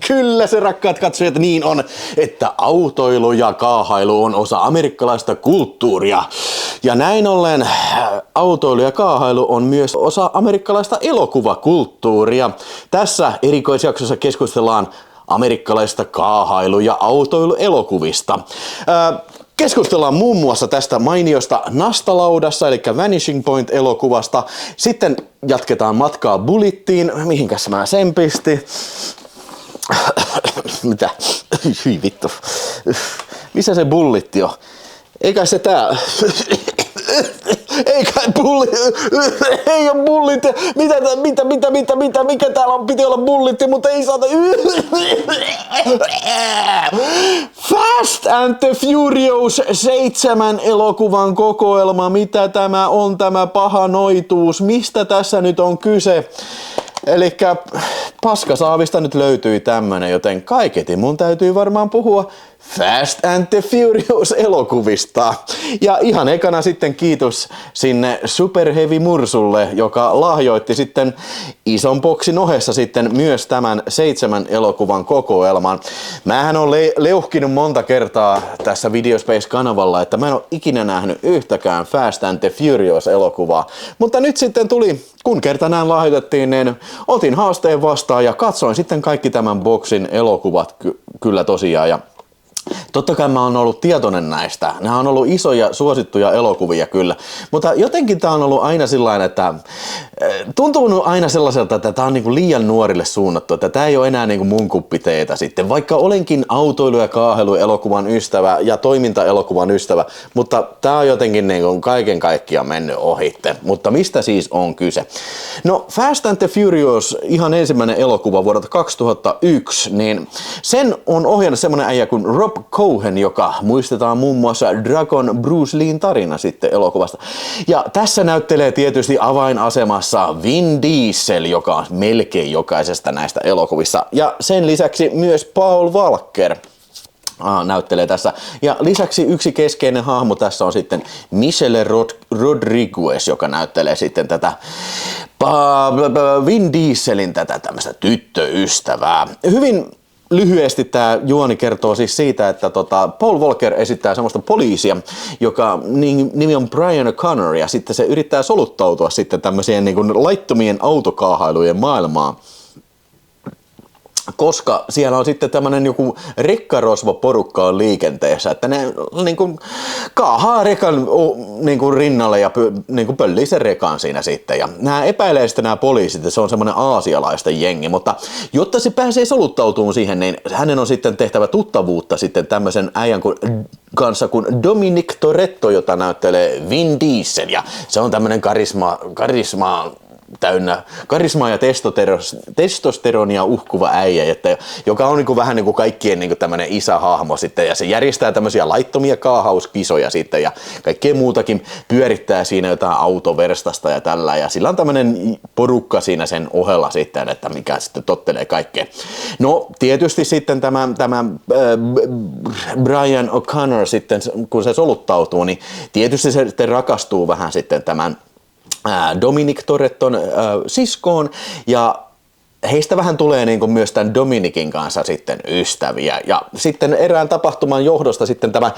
Kyllä se, rakkaat katsojat, niin on, että autoilu ja kaahailu on osa amerikkalaista kulttuuria. Ja näin ollen autoilu ja kaahailu on myös osa amerikkalaista elokuvakulttuuria. Tässä erikoisjaksossa keskustellaan amerikkalaista kaahailu- ja autoiluelokuvista. Keskustellaan muun muassa tästä mainiosta Nastalaudassa, eli Vanishing Point-elokuvasta. Sitten jatketaan matkaa Bullittiin. Mihinkäs mä sen pistin? Mitä? Hyi vittu. Missä se Bullitti on? Eikä se tää... Ei kai bullitti, ei oo bullitti, mikä täällä on, piti olla bullitti, mutta ei saata. Fast and the Furious 7 elokuvan kokoelma, mitä tämä on, tämä paha noituus, mistä tässä nyt on kyse? Elikkä paskasaavista nyt löytyi tämmönen, joten kaiketi mun täytyy varmaan puhua Fast and the Furious elokuvista. Ja ihan ekana sitten kiitos sinne Super Heavy Mursulle, joka lahjoitti sitten ison boksin ohessa sitten myös tämän 7 elokuvan kokoelman. Mähän on leuhkinut monta kertaa tässä Videospace-kanavalla, että mä en ole ikinä nähnyt yhtäkään Fast and the Furious elokuvaa. Mutta nyt sitten tuli, kun kerta näin lahjoitettiin, niin otin haasteen vastaan ja katsoin sitten kaikki tämän boksin elokuvat kyllä tosiaan. Ja totta kai mä oon ollut tietoinen näistä. Nämä on ollut isoja suosittuja elokuvia kyllä. Mutta jotenkin tää on ollut aina sillain, että tuntunut aina sellaiselta, että tää on niinku liian nuorille suunnattu. Että tää ei ole enää niinku mun kuppiteetä sitten. Vaikka olenkin autoilu- ja kaahailuelokuvan ystävä ja toimintaelokuvan ystävä. Mutta tää on jotenkin niinku kaiken kaikkiaan mennyt ohitte. Mutta mistä siis on kyse? No Fast and the Furious, ihan ensimmäinen elokuva vuodelta 2001, niin sen on ohjannut semmonen äijä kuin Rob Cohen, joka muistetaan muun muassa Dragon Bruce Leen tarina sitten elokuvasta. Ja tässä näyttelee tietysti avainasemassa Vin Diesel, joka on melkein jokaisesta näistä elokuvissa. Ja sen lisäksi myös Paul Walker näyttelee tässä. Ja lisäksi yksi keskeinen hahmo tässä on sitten Michelle Rodriguez, joka näyttelee sitten tätä Vin Dieselin tätä tämmöistä tyttöystävää. Hyvin lyhyesti tämä juoni kertoo siis siitä, että Paul Walker esittää semmoista poliisia, joka nimi on Brian O'Connor, ja sitten se yrittää soluttautua sitten tämmöiseen niin kuin laittomien autokaahailujen maailmaan. Koska siellä on sitten tämmönen joku rekkarosvoporukka on liikenteessä, että ne niinku kaahaa rekan niinku rinnalle ja niinku pöllii sen rekan siinä sitten. Ja nämä epäilee sitten nämä poliisit, että se on semmonen aasialaisten jengi, mutta jotta se pääsee soluttautumaan siihen, niin hänen on sitten tehtävä tuttavuutta sitten tämmöisen äijän kanssa kuin Dominic Toretto, jota näyttelee Vin Diesel, ja se on tämmönen täynnä karismaa ja testosteronia uhkuva äijä, joka on niinku vähän niinku kaikkien niinku tämmönen isähahmo sitten, ja se järjestää tämmöisiä laittomia kaahauskisoja sitten ja kaikkea muutakin, pyörittää siinä jotain autoverstasta ja tällä, ja sillä on tämmönen porukka siinä sen ohella sitten, että mikä sitten tottelee kaikkea. No tietysti sitten tämä Brian O'Connor sitten, kun se soluttautuu, niin tietysti se sitten rakastuu vähän sitten tämän Dominic Toretton siskoon, ja heistä vähän tulee niin kuin myös tämän Dominicin kanssa sitten ystäviä. Ja sitten erään tapahtuman johdosta sitten tämä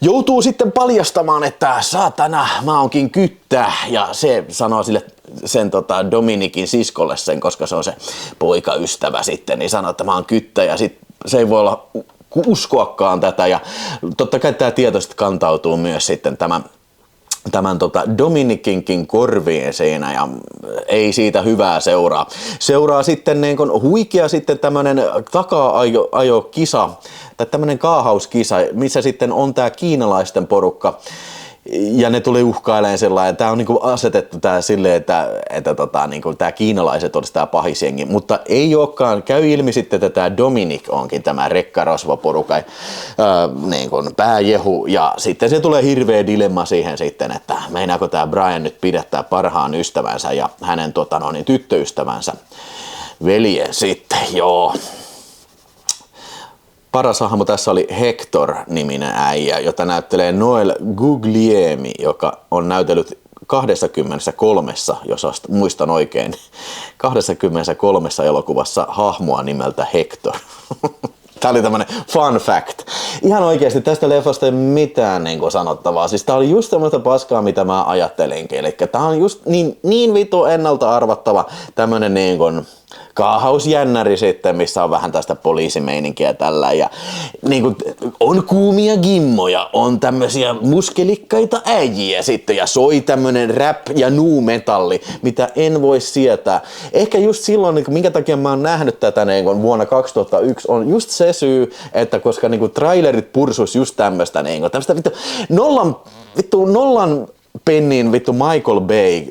joutuu sitten paljastamaan, että saatana, mä oonkin kyttä, ja se sanoo sille sen Dominicin siskolle sen, koska se on se poikaystävä sitten, niin sanoo, että mä oon kyttä, ja sitten se ei voi olla uskoakaan tätä, ja totta kai tämä tieto sitten kantautuu myös sitten tämän Dominicinkin korviin siinä, ja ei siitä hyvää seuraa. Seuraa sitten niin kun huikea sitten tämmönen taka-ajo-kisa, tai tämmönen kaahauskisa, missä sitten on tää kiinalaisten porukka, ja ne tuli uhkailemaan sellainen, tää on niinku asetettu tää silleen, että niinku tää kiinalaiset olisi tää pahisjengi, mutta ei olekaan, käy ilmi sitten, että tää Dominic onkin tämä rekkarosvoporukan niinku pääjehu, ja sitten se tulee hirveä dilemma siihen sitten, että meinaako tää Brian nyt pidättää parhaan ystävänsä ja hänen tyttöystävänsä veljen sitten, joo. Paras hahmo tässä oli Hector-niminen äijä, jota näyttelee Noel Guglielmi, joka on näytellyt 23, jos muistan oikein, 23 elokuvassa hahmoa nimeltä Hector. Tää oli tämmönen fun fact. Ihan oikeesti tästä leffasta ei mitään niin sanottavaa. Siis tää oli just tämmöistä paskaa, mitä mä ajattelinkin. Eli tää on just niin vitu ennalta arvattava tämmönen niin kuin kaahausjännäri sitten, missä on vähän tästä poliisimeininkiä tällä. Ja niin kuin, on kuumia gimmoja, on tämmösiä muskelikkaita äijiä sitten ja soi tämmönen rap ja nu-metalli, mitä en voi sietää. Ehkä just silloin, niin kuin, minkä takia mä oon nähnyt tätä niin kuin vuonna 2001, on just se syy, että koska niin kuin, trailerit pursuis just tämmöstä niin kuin, tämmöstä nollan pennin Michael Bay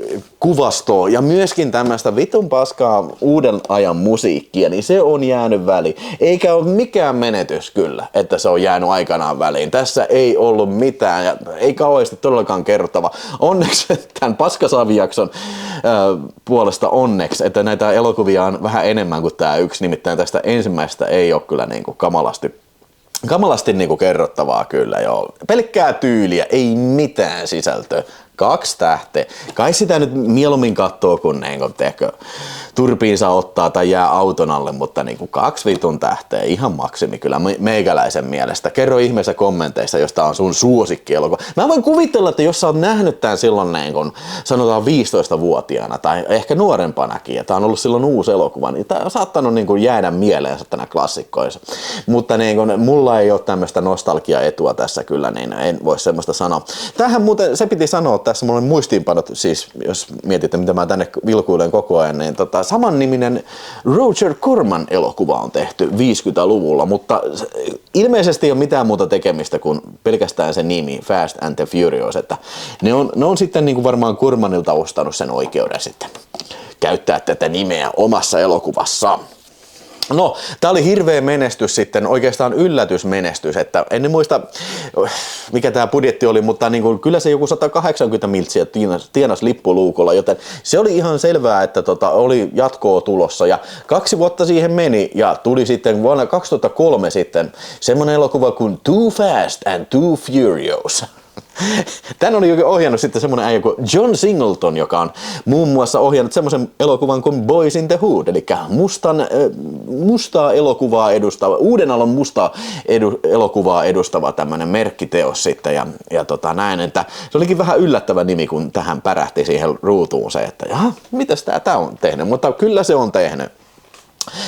kuvastoa ja myöskin tämmöistä vitun paskaa uuden ajan musiikkia, niin se on jäänyt väliin. Eikä ole mikään menetys kyllä, että se on jäänyt aikanaan väliin. Tässä ei ollut mitään ja ei kauheasti todellakaan kerrottava. Onneksi tämän paskasavijakson puolesta onneksi, että näitä elokuvia on vähän enemmän kuin tämä yksi, nimittäin tästä ensimmäistä ei ole kyllä niin kuin kamalasti niinku kerrottavaa kyllä, joo. Pelkkää tyyliä, ei mitään sisältöä. 2 tähteä. Kai sitä nyt mieluummin kattoo, kun niinku, turpiinsa ottaa tai jää auton alle, mutta niinku 2 vitun tähteä, ihan maksimi kyllä meikäläisen mielestä. Kerro ihmeessä kommenteissa, jos tää on sun suosikkielokuva. Mä voin kuvitella, että jos sä oot nähnyt tän silloin niinku, sanotaan 15-vuotiaana tai ehkä nuorempanakin, ja tää on ollut silloin uusi elokuva, niin tää on saattanut niinku jäädä mieleensä tänä klassikkoissa. Mutta niinku, mulla ei ole tämmöistä nostalgiaetua tässä kyllä, niin en voi semmoista sanoa. Tähän muuten, se piti sanoa tässä, mulla on muistiinpanot, siis jos mietitte mitä mä tänne vilkuilen koko ajan, niin samanniminen Roger Corman elokuva on tehty 50-luvulla, mutta ilmeisesti ei ole mitään muuta tekemistä kuin pelkästään se nimi Fast and the Furious, että ne on sitten niin kuin varmaan Cormanilta ostanut sen oikeuden sitten käyttää tätä nimeä omassa elokuvassaan. No, tää oli hirveä menestys sitten, oikeastaan yllätysmenestys, että en muista mikä tää budjetti oli, mutta niin kuin, kyllä se joku 180 miltsiä tienas lippuluukolla, joten se oli ihan selvää, että oli jatkoa tulossa ja 2 vuotta siihen meni ja tuli sitten vuonna 2003 sitten semmonen elokuva kuin Too Fast and Too Furious. Tän oli ohjannut sitten semmonen äijä kuin John Singleton, joka on muun muassa ohjannut semmoisen elokuvan kuin Boys in the Hood, eli mustaa elokuvaa edustava, uuden alon mustaa elokuvaa edustava tämmönen merkkiteos sitten ja näin, että se olikin vähän yllättävä nimi, kun tähän pärähti siihen ruutuun se, että jaha, mitäs tää on tehnyt, mutta kyllä se on tehnyt.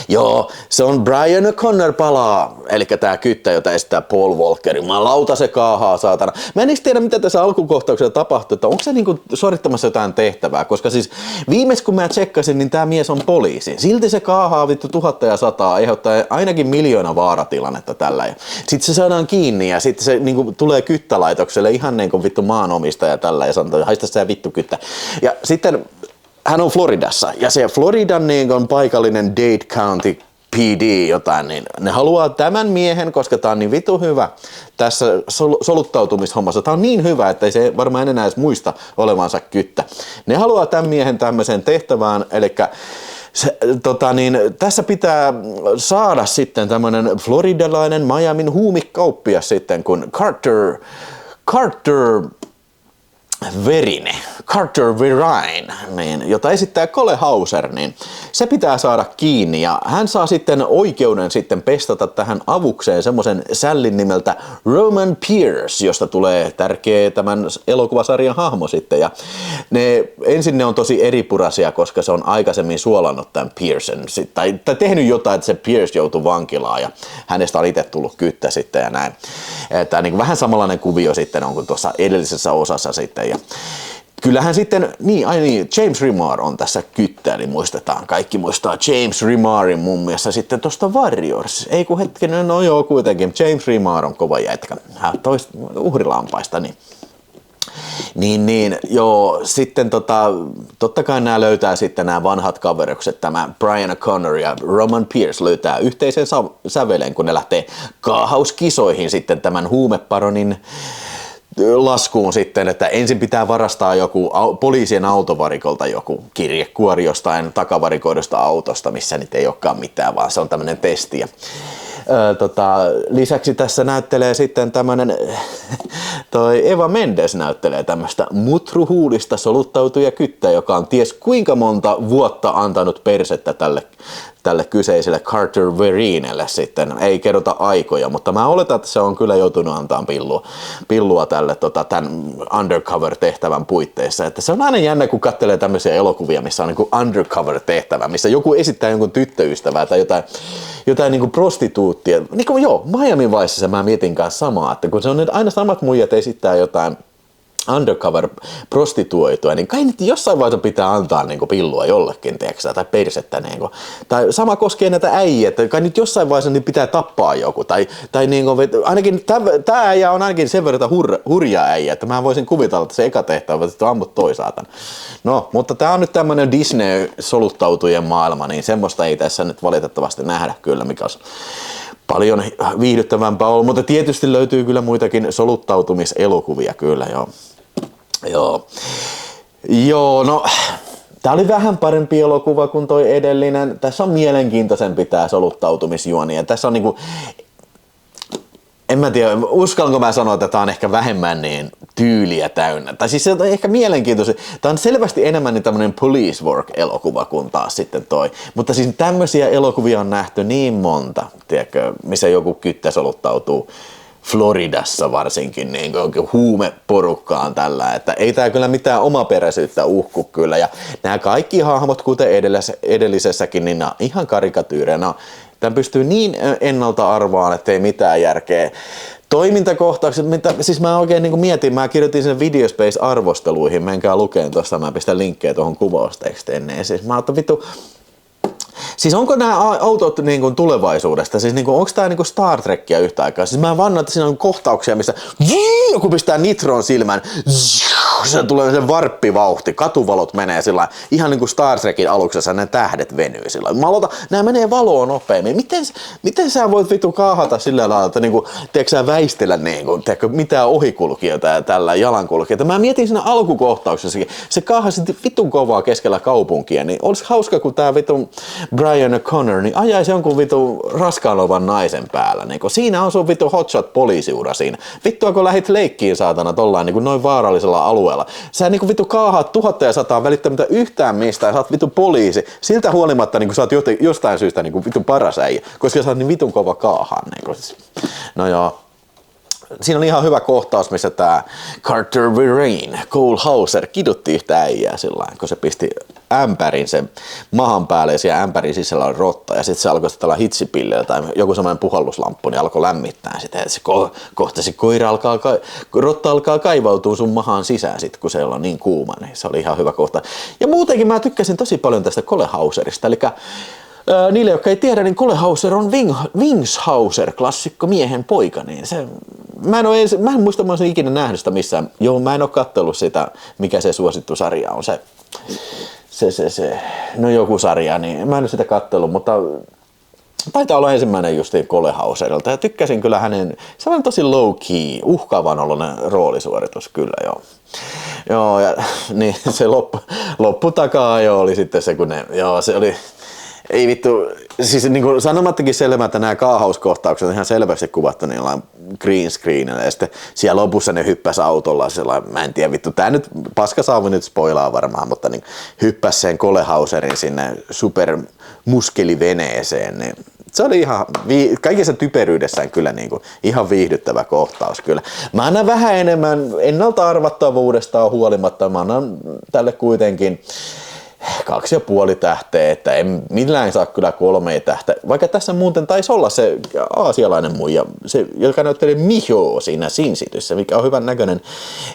Joo, se on Brian O'Connor palaa, eli tää kyttä, jota esittää Paul Walker. Jumalauta se kaahaa, saatana. Mä en edes tiedä, mitä tässä alkukohtauksessa tapahtuu, että onko se niinku suorittamassa jotain tehtävää, koska siis viimeis kun mä tsekkasin, niin tää mies on poliisi. Silti se kaahaa vittu 1100, aiheuttaa ainakin 1 miljoona vaaratilannetta tällä. Ja sit se saadaan kiinni ja sitten se niinku tulee kyttälaitokselle ihan niinku vittu maanomistaja tällä ja sanoo, haista sä vittu kyttä. Ja sitten hän on Floridassa ja se Floridan niin on paikallinen Dade County PD jotain, niin ne haluaa tämän miehen, koska tää on niin vitu hyvä tässä soluttautumishommassa. Tää on niin hyvä, että ei se varmaan enää edes muista olevansa kyttä. Ne haluaa tämän miehen tämmöiseen tehtävään, eli tässä pitää saada sitten tämmönen floridalainen Miamin huumikauppias sitten, kun Carter Verine, niin, jota esittää Cole Hauser, niin se pitää saada kiinni ja hän saa sitten oikeuden sitten pestata tähän avukseen semmoisen sällin nimeltä Roman Pierce, josta tulee tärkeä tämän elokuvasarjan hahmo sitten ja ensin ne on tosi eripuraisia, koska se on aikaisemmin suolannut tämän Piercen tai tehnyt jotain, että se Pierce joutui vankilaan ja hänestä on itse tullut kyttä sitten ja näin. Että niin vähän samanlainen kuvio sitten on kuin tuossa edellisessä osassa sitten ja kyllähän sitten, James Remar on tässä kyttä, eli muistetaan, kaikki muistaa James Remarin muun muassa sitten tosta Warriors. Ei kun hetkinen, no joo kuitenkin, James Remar on kova jätkä, uhrilampaista, joo, sitten totta kai nämä löytää sitten nämä vanhat kaverukset, tämä Brian O'Connor ja Roman Pierce löytää yhteisen sävelen, kun ne lähtee kaahauskisoihin sitten tämän huumeparonin laskuun sitten, että ensin pitää varastaa joku poliisien autovarikolta joku kirjekuori jostain takavarikoidusta autosta, missä nyt ei olekaan mitään, vaan se on tämmöinen testi. Ja Lisäksi tässä näyttelee sitten tämmönen, toi Eva Mendes näyttelee tämmöstä mutruhuulista soluttautuja kyttä, joka on ties kuinka monta vuotta antanut persettä tälle kyseiselle Carter Vereenelle sitten. Ei kerrota aikoja, mutta mä oletan, että se on kyllä joutunut antaa pillua tälle tämän undercover-tehtävän puitteissa. Että se on aina jännä, kun katselee tämmöisiä elokuvia, missä on niin undercover-tehtävä, missä joku esittää jonkun tyttöystävää tai jotain niin kuin prostituuttia. Niin kuin Miami Viceissa mä mietin kanssa samaa, että kun se on aina samat muijat esittää jotain undercover-prostituoitua, niin kai nyt jossain vaiheessa pitää antaa niinku pillua jollekin, tiiäksä, tai persettä. Niinku. Tai sama koskee näitä äijä, että kai nyt jossain vaiheessa niin pitää tappaa joku. Tai niinku, ainakin tämä äijä on ainakin sen verran hurja äijä, että mä voisin kuvitella, että se eka tehtävä, että ammut toisaalta. No, mutta tää on nyt tämmönen Disney-soluttautujen maailma, niin semmoista ei tässä nyt valitettavasti nähdä kyllä, mikä olisi paljon viihdyttävämpää ollut, mutta tietysti löytyy kyllä muitakin soluttautumiselokuvia kyllä, Joo, no tää oli vähän parempi elokuva kuin toi edellinen. Tässä on mielenkiintoisempi tää soluttautumisjuoni. Ja tässä on niinku, en mä tiedä, uskallanko mä sanoa, että tää on ehkä vähemmän niin tyyliä täynnä. Tai siis se on ehkä mielenkiintoista. Tää on selvästi enemmän niin tämmönen police work-elokuva kuin taas sitten toi. Mutta siis tämmöisiä elokuvia on nähty niin monta, tiedätkö, missä joku kyttä soluttautuu. Floridassa varsinkin niin huumeporukkaan tällä, että ei tää kyllä mitään omaperäisyyttä uhku kyllä. Ja nämä kaikki hahmot, kuten edellisessäkin, niin nämä on ihan karikatyyrejä. Tämän pystyy niin ennalta arvaan, että ei mitään järkeä. Toimintakohtaukset, siis mä oikein niin mietin, mä kirjoitin sen Videospace-arvosteluihin, menkää lukeen tuosta, mä pistän linkkejä tuohon kuvaustekstiin, niin siis mä otan vittu. Siis onko nämä autot niin kuin tulevaisuudesta? Siis niin kuin, onko tämä niin kuin Star Trekkiä yhtä aikaa? Siis mä vannan, että siinä on kohtauksia, missä joku pistää nitron silmään, se tulee se varppivauhti, katuvalot menee sillä ihan niin kuin Star Trekin aluksessa, ne tähdet venyy sillä. Nämä menee valoon nopeammin. Miten sä voit vittu kaahata sillä lailla, että niinku, tiedätkö sä väistellä niinku, tiedätkö, mitään ohikulkijoita ja tällä jalankulkijoita? Mä mietin siinä alkukohtauksessakin, se kaahasi vitun kovaa keskellä kaupunkia, niin olisi hauska, kun tää vitun Brian O'Connor niin ajaisi jonkun vitun raskaanovan naisen päällä. Niin siinä on sun vitun hotshot poliisiura siinä. Vittua kun lähit leikkiin saatana tollain niin noin vaarallisella alueella. Sä niin vittu kaahaat 1100 välittämättä yhtään mistään, sä oot vitun poliisi. Siltä huolimatta niin sä oot jostain syystä niin vitun paras äijä, koska sä oot niin vitun kova kaahaan. Niin no joo. Siinä on ihan hyvä kohtaus, missä tää Carter Vereen, Cole Hauser, kidutti yhtä äijää sillain, kun se pisti ämpärin sen mahan päälle ja siellä ämpärin sisällä oli rotta ja sitten se alkoi tällä hitsipilleillä tai joku semmoinen puhalluslamppu, niin alkoi lämmittää sitä, että se kohta se rotta alkaa kaivautua sun mahaan sisään sit, kun se on niin kuuma, niin se oli ihan hyvä kohta. Ja muutenkin mä tykkäsin tosi paljon tästä Cole Hauserista, eli niille, jotka ei tiedä, niin Cole Hauser on Wings Hauser, klassikko miehen poika, niin se, mä en muista, mä olisin ikinä nähnyt sitä missään. Joo, mä en ole katsellut sitä, mikä se suosittu sarja on, no joku sarja, niin mä en ole sitä katsellut, mutta taitaa olla ensimmäinen justiin Cole Hauserilta ja tykkäsin kyllä hänen, se on tosi low key, uhkaavan oloinen roolisuoritus kyllä joo. Joo, ja niin se loppu takaa jo oli sitten se, kun se oli. Ei vittu, siis niin kuin sanomattakin selvä, että nämä kaahauskohtaukset on ihan selvästi kuvattu niin jollain green screenillä ja sitten siellä lopussa ne hyppäsi autolla sellainen, mä en tiedä vittu, tää nyt paskasaavu nyt spoilaa varmaan, mutta niin hyppäsi sen Cole Hauserin sinne supermuskeliveneeseen, niin se oli ihan, kaikessa typeryydessään kyllä niin kuin, ihan viihdyttävä kohtaus kyllä. Mä annan vähän enemmän ennalta arvattavuudestaan huolimatta, mä annan tälle kuitenkin 2,5 tähteä, että en millään saa kyllä 3 tähteä, vaikka tässä muuten taisi olla se aasialainen muija, se, joka näyttelee Miho siinä Sinsityssä, mikä on hyvän näköinen.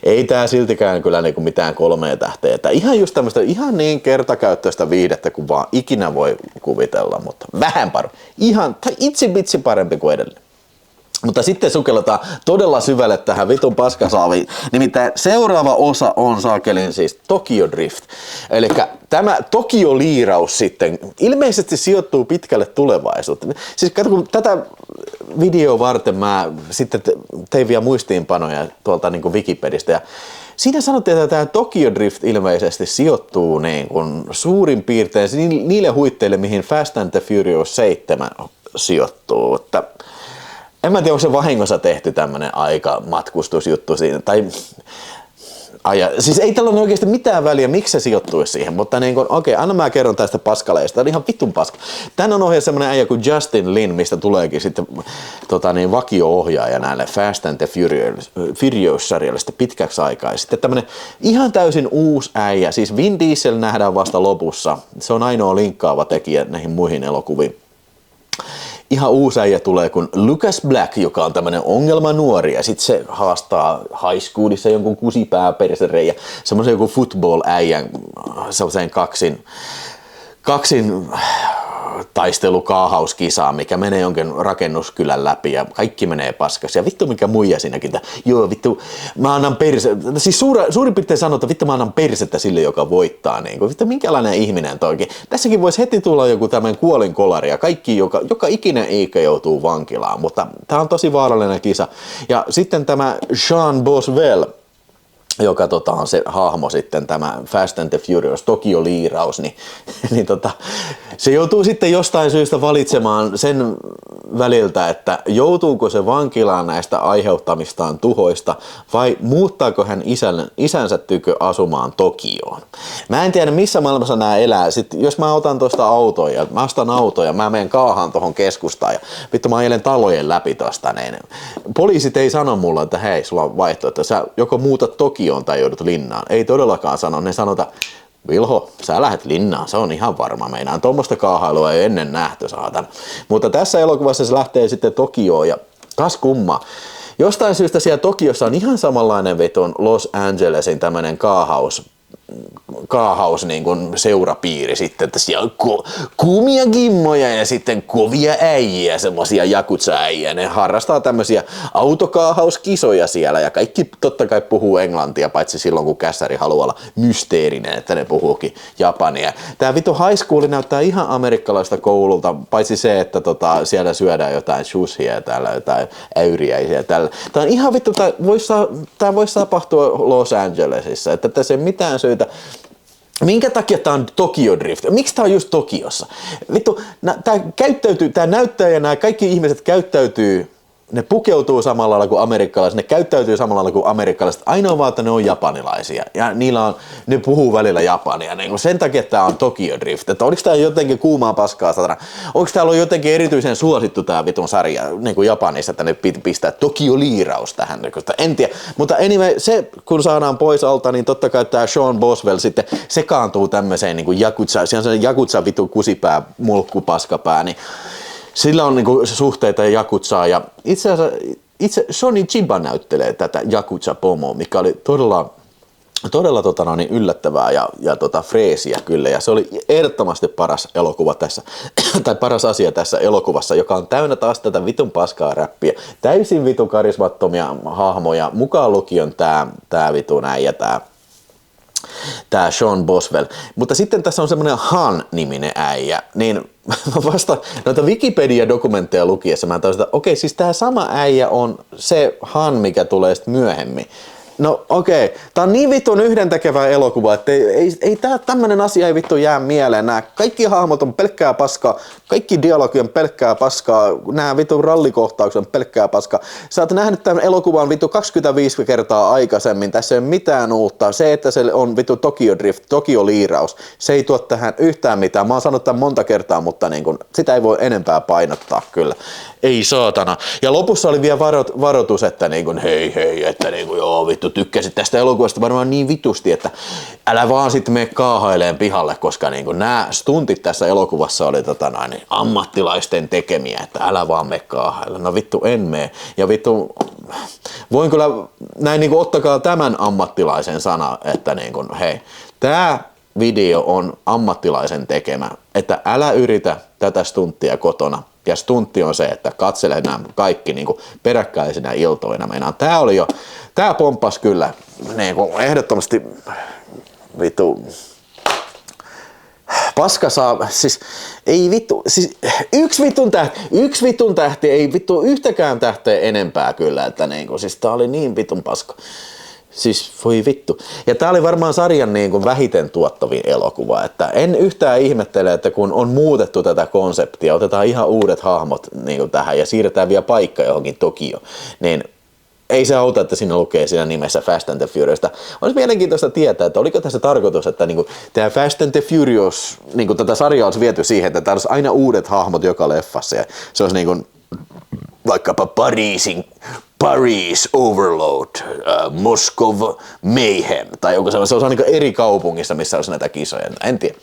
Ei tää siltikään kyllä niinku mitään 3 tähteä, että ihan just tämmöistä ihan niin kertakäyttöistä viihdettä kuin vaan ikinä voi kuvitella, mutta vähän parempi, ihan itse parempi kuin edellinen. Mutta sitten sukelletaan todella syvälle tähän vitun paskasaaviin. Nimittäin seuraava osa on saakelin siis Tokyo Drift. Eli tämä Tokio-liiraus sitten ilmeisesti sijoittuu pitkälle tulevaisuuteen. Siis katso, kun tätä videoa varten mä sitten tein vielä muistiinpanoja tuolta niin kuin Wikipedistä ja siinä sanottiin, että tämä Tokyo Drift ilmeisesti sijoittuu niin kuin suurin piirtein niille huitteille, mihin Fast and the Furious 7 sijoittuu. Että en mä tiedä, onko se vahingossa tehty tämmönen aikamatkustusjuttu siinä, tai siis ei tällä ole oikeasti mitään väliä, miksi se sijoittuisi siihen, mutta niin okei, anna mä kerron tästä paskaleista. Tämä on ihan vittun paska. Tän on ohjaa semmonen äijä kuin Justin Lin, mistä tuleekin sitten vakio-ohjaaja näille Fast and the Furious-sarjalle sitten pitkäksi aikaa. Ja sitten tämmönen ihan täysin uusi äijä, siis Vin Diesel nähdään vasta lopussa. Se on ainoa linkkaava tekijä näihin muihin elokuviin. Ihan uusi äijä tulee kuin Lucas Black, joka on tämmönen ongelmanuori, ja sit se haastaa high schoolissa jonkun kusipääpersereen ja semmoisen joku football-äijän sellaiseen kaksin taistelukaahauskisaan, mikä menee jonkin rakennuskylän läpi ja kaikki menee paskas. Ja vittu mikä muija siinäkin, joo vittu, mä annan persettä, siis suurin piirtein sanotaan, vittu mä annan persettä sille, joka voittaa. Niin kuin, vittu minkälainen ihminen toikin. Tässäkin voisi heti tulla joku tämmöinen kuolinkolari ja kaikki, joka ikinen ikä joutuu vankilaan, mutta tää on tosi vaarallinen kisa. Ja sitten tämä Sean Boswell, joka on se hahmo sitten, tämä Fast and the Furious, Tokio-liiraus, niin se joutuu sitten jostain syystä valitsemaan sen väliltä, että joutuuko se vankilaan näistä aiheuttamistaan tuhoista vai muuttaako hän isänsä tykö asumaan Tokioon. Mä en tiedä missä maailmassa nämä elää. Sitten, jos mä otan tuosta autoja, ja mä ostan autoja, mä menen kaahaan tuohon keskustaan ja vittu mä ajelen talojen läpi tosta, niin poliisit ei sano mulle, että hei, sulla on vaihtoehto, sä joko muutat Tokioon tai joudut linnaan. Ei todellakaan sano, ne sanota, Vilho, sä lähdet linnaan, se on ihan varma. Meinaan tuommoista kaahailua ei ennen nähty, saatan. Mutta tässä elokuvassa se lähtee sitten Tokioon ja kas kumma. Jostain syystä siellä Tokiossa on ihan samanlainen veton Los Angelesin tämmönen kaahaus niin kuin seurapiiri sitten, että siellä on kuumia gimmoja ja sitten kovia äijiä, semmosia jakutsa-äijiä. Ne harrastaa tämmöisiä autokaahauskisoja siellä ja kaikki totta kai puhuu englantia, paitsi silloin kun kässäri haluaa olla mysteerinen, että ne puhuukin japania. Tää vittu high school näyttää ihan amerikkalaista koululta, paitsi se, että siellä syödään jotain shushia ja täällä jotain äyriäisiä ja tällä. Tää on ihan vittu, tää voisi tapahtua Los Angelesissa, että tässä ei mitään syytä. Minkä takia tää on Tokyo Drift? Miksi tää on just Tokiossa? Vittu, tää näyttää ja nämä kaikki ihmiset käyttäytyy, ne pukeutuu samalla lailla kuin amerikkalaiset, ne käyttäytyy samalla lailla kuin amerikkalaiset, ainoa vaan, että ne on japanilaisia ja ne puhuu välillä japania, niin sen takia tää on Tokyo Drift, että oliko tää jotenkin kuumaa paskaa satana, onko täällä jotenkin erityisen suosittu tää vitun sarja niin kuin Japanissa, että ne pistää Tokio-liiraus tähän, en tiedä, mutta anyway, se kun saadaan pois alta, niin totta kai tää Sean Boswell sitten sekaantuu tämmöiseen niin kuin jakutsa, se on se jakutsa vitu kusipää, mulkku, paskapää, niin sillä on niinku suhteita jakutsaa ja itse Sonny Chiba näyttelee tätä jakutsa-pomoa, mikä oli todella yllättävää ja freesiä kyllä ja se oli ehdottomasti paras elokuva tässä, tai paras asia tässä elokuvassa, joka on täynnä taas tätä vitun paskaa räppiä, täysin vitun karismattomia hahmoja, mukaan lukion tää vitun äijä, tää Sean Boswell. Mutta sitten tässä on semmoinen Han-niminen äijä, niin vasta noita Wikipedia-dokumentteja lukiessa mä tajusin, että okei, siis tää sama äijä on se Han, mikä tulee sitten myöhemmin. No okei, tää on niin vittun yhdentekevä elokuva, että ei tämmönen asia ei vittu jää mieleen. Nää kaikki hahmot on pelkkää paskaa, kaikki dialogi on pelkkää paskaa, nää vittu rallikohtaukset on pelkkää paskaa. Sä oot nähnyt tämän elokuvan vittu 25 kertaa aikaisemmin, tässä ei ole mitään uutta. Se, että se on vittu Tokyo Drift, Tokio-liiraus, se ei tuo tähän yhtään mitään. Mä oon sanonut tämän monta kertaa, mutta niin kun, sitä ei voi enempää painottaa kyllä. Ei saatana. Ja lopussa oli vielä varoitus, että niin kun, hei, että niin kun, joo vittu tykkäsit tästä elokuvasta varmaan niin vitusti, että älä vaan sitten mene kaahaileen pihalle, koska niin kun, nämä stuntit tässä elokuvassa oli ammattilaisten tekemiä, että älä vaan mene kaahaille. No vittu en mene. Ja vittu, voin kyllä näin niin kun, ottakaa tämän ammattilaisen sana, että niin kun, hei, tää video on ammattilaisen tekemä, että älä yritä tätä stunttia kotona. Ja stuntti on se, että katsele nämä kaikki niin kuin peräkkäisinä iltoina. Tää pomppas kyllä niin kuin ehdottomasti vittu. Paska saa, siis ei vittu, siis yksi vitun tähti, ei vittu yhtäkään tähteä enempää kyllä, että niin kuin, siis tää oli niin vitun paska. Siis voi vittu. Ja tää oli varmaan sarjan niin kuin vähiten tuottavin elokuva. Että en yhtään ihmettele, että kun on muutettu tätä konseptia, otetaan ihan uudet hahmot niin kuin tähän ja siirretään vielä paikka johonkin Tokio, niin ei se auta, että siinä lukee siinä nimessä Fast and the Furious. Olisi mielenkiintoista tietää, että oliko tässä tarkoitus, että niinku, tämä Fast and the Furious, niinku, tätä sarjaa olisi viety siihen, että täällä olisi aina uudet hahmot joka leffassa. Ja se olisi niinku, vaikkapa Paris Overload, Moscow Mayhem, tai onko se olisi niinku eri kaupungissa, missä olisi näitä kisoja. En tiedä.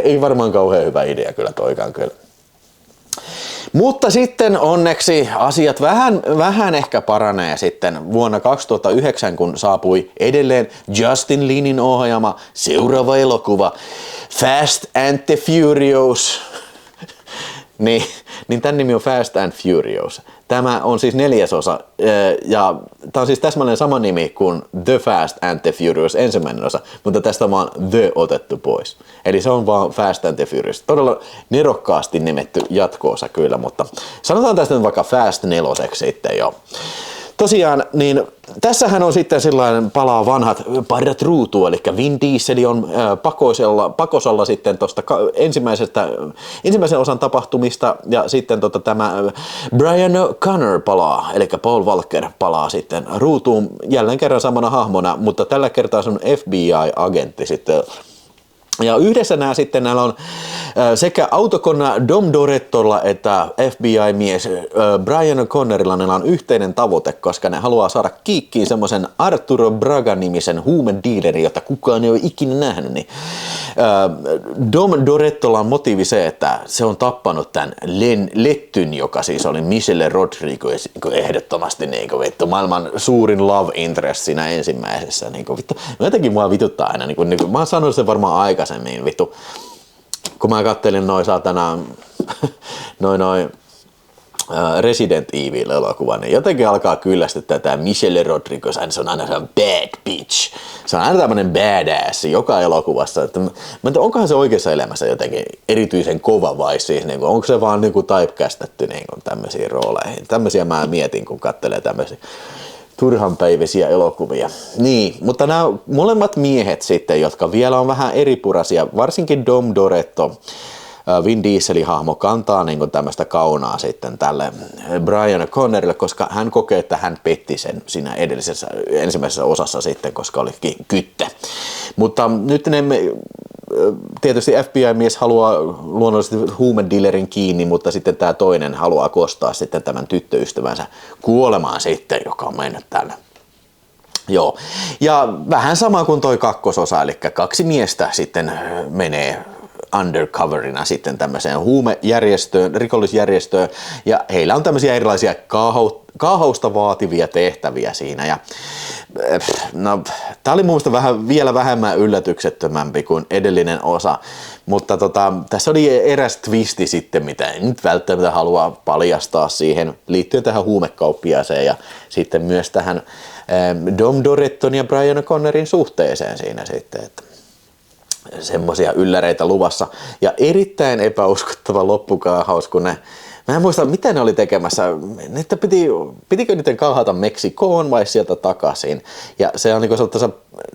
ei varmaan kauhean hyvä idea kyllä toikaan kyllä. Mutta sitten onneksi asiat vähän ehkä paranee sitten vuonna 2009, kun saapui edelleen Justin Linin ohjaama seuraava elokuva Fast and the Furious. niin tämän nimi on Fast and Furious. Tämä on siis 4. osa ja tämä on siis täsmälleen sama nimi kuin The Fast and the Furious ensimmäinen osa, mutta tästä on vaan The otettu pois. Eli se on vaan Fast and the Furious. Todella nerokkaasti nimetty jatko-osa kyllä, mutta sanotaan tästä nyt vaikka Fast 4 sitten jo. Tosiaan, niin tässähän on sitten sellainen palaa vanhat parrat ruutuun, eli Vin Diesel on pakosalla sitten tuosta ensimmäisen osan tapahtumista, ja sitten tämä Brian Connor palaa, eli Paul Walker palaa sitten ruutuun jälleen kerran samana hahmona, mutta tällä kertaa se on FBI-agentti sitten. Ja yhdessä näillä on sekä autokonna Dom Torettolla että FBI-mies Brian Connerilla niillä on yhteinen tavoite, koska ne haluaa saada kiikkiin semmoisen Arturo Braga-nimisen huumedealerin, jota kukaan ei ole ikinä nähnyt. Niin, Dom Torettolla on motiivi se, että se on tappanut tämän Lettyn, joka siis oli Michelle Rodriguez ehdottomasti vittu, maailman suurin love interest siinä ensimmäisessä. Vittu, jotenkin mua vituttaa aina. Mä oon sanonut sen varmaan aikaisemmin, vittu. Kun mä kattelin noin saatana Resident Evil-elokuva, niin jotenkin alkaa kyllästyttää tämä Michelle Rodriguez, se on aina sellainen bad bitch. Se on aina tämmöinen badass joka elokuvassa. Että mä en tiedä, onkohan se oikeassa elämässä jotenkin erityisen kova vai siis, niin kuin, onko se vaan niin kuin typecastattu niin kuin tämmöisiin rooleihin. Tämmöisiä mä mietin, kun katselee tämmöisiä turhanpäiväisiä elokuvia. Niin, mutta nämä molemmat miehet sitten, jotka vielä on vähän eripuraisia, varsinkin Dom Toretto, Vin Dieselin hahmo kantaa niin tämmöistä kaunaa sitten tälle Brian Connerille, koska hän kokee, että hän petti sen siinä ensimmäisessä osassa sitten, koska oli kytte. Mutta nyt tietysti FBI-mies haluaa luonnollisesti huumedealerin kiinni, mutta sitten tämä toinen haluaa kostaa sitten tämän tyttöystävänsä kuolemaan sitten, joka on mennyt tänne. Joo, ja vähän sama kuin toi kakkososa, eli 2 miestä sitten menee undercoverina sitten tämmöiseen huumejärjestöön, rikollisjärjestöön, ja heillä on tämmöisiä erilaisia kaahausta vaativia tehtäviä siinä, ja no, tää oli mun mielestä vielä vähemmän yllätyksettömämpi kuin edellinen osa, mutta tässä oli eräs twisti sitten, mitä en nyt välttämättä halua paljastaa siihen, liittyen tähän huumekauppiaaseen ja sitten myös tähän Dom Toretton ja Brian Connerin suhteeseen siinä sitten, että semmoisia ylläreitä luvassa. Ja erittäin epäuskottava loppukaahaus, kun mä en muista, mitä ne oli tekemässä. Pitikö niiden kaahata Meksikoon vai sieltä takaisin? Ja se on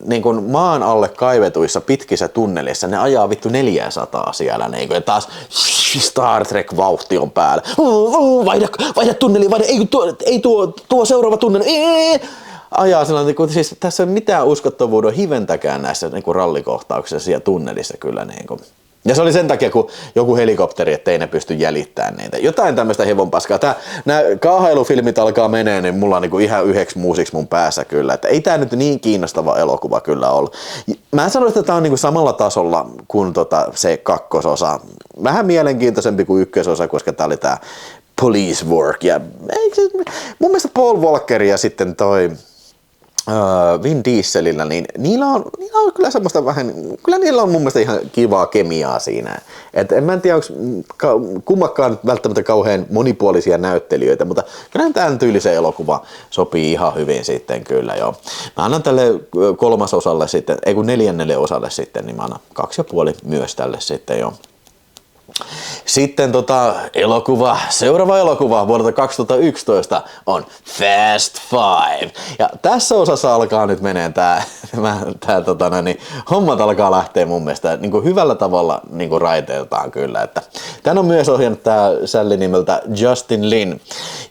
niin maan alle kaivetuissa pitkissä tunnelissa. Ne ajaa vittu 400 siellä. Ja taas Star Trek-vauhti on päällä. Vaihda tunneli, ei tuo seuraava tunneli. Ajaa sellainen, siis tässä ei ole mitään uskottavuuden hiventäkään näissä rallikohtauksissa siellä tunnelissa kyllä. Ja se oli sen takia, kun joku helikopteri, ettei ne pysty jäljittämään niitä. Jotain tämmöistä hevonpaskaa. Nämä kaahailufilmit alkaa menee, niin mulla on ihan yhdeksi muusiksi mun päässä kyllä. Että ei tää nyt niin kiinnostava elokuva kyllä ollut. Mä sanoin, että tää on samalla tasolla kuin se kakkososa. Vähän mielenkiintoisempi kuin ykkösosa, koska tää oli tää police work. Ja mun mielestä Paul Walker ja sitten toi Vin Dieselillä, niin niillä on kyllä semmoista vähän, kyllä niillä on mun mielestä ihan kivaa kemiaa siinä. Et en mä tiedä, onko kummakaan välttämättä kauhean monipuolisia näyttelijöitä, mutta kyllä tämän tyylisen elokuva sopii ihan hyvin sitten kyllä joo. Mä annan tälle 3. osalle sitten, ei kun 4. osalle sitten, niin mä annan 2,5 myös tälle sitten joo. sitten seuraava elokuva vuodelta 2011 on Fast Five. Ja tässä osassa alkaa nyt menee hommat alkaa lähteä mun mielestä niin kuin hyvällä tavalla niin kuin raiteiltaan kyllä. Että tän on myös ohjannut tää sälli nimeltä Justin Lin.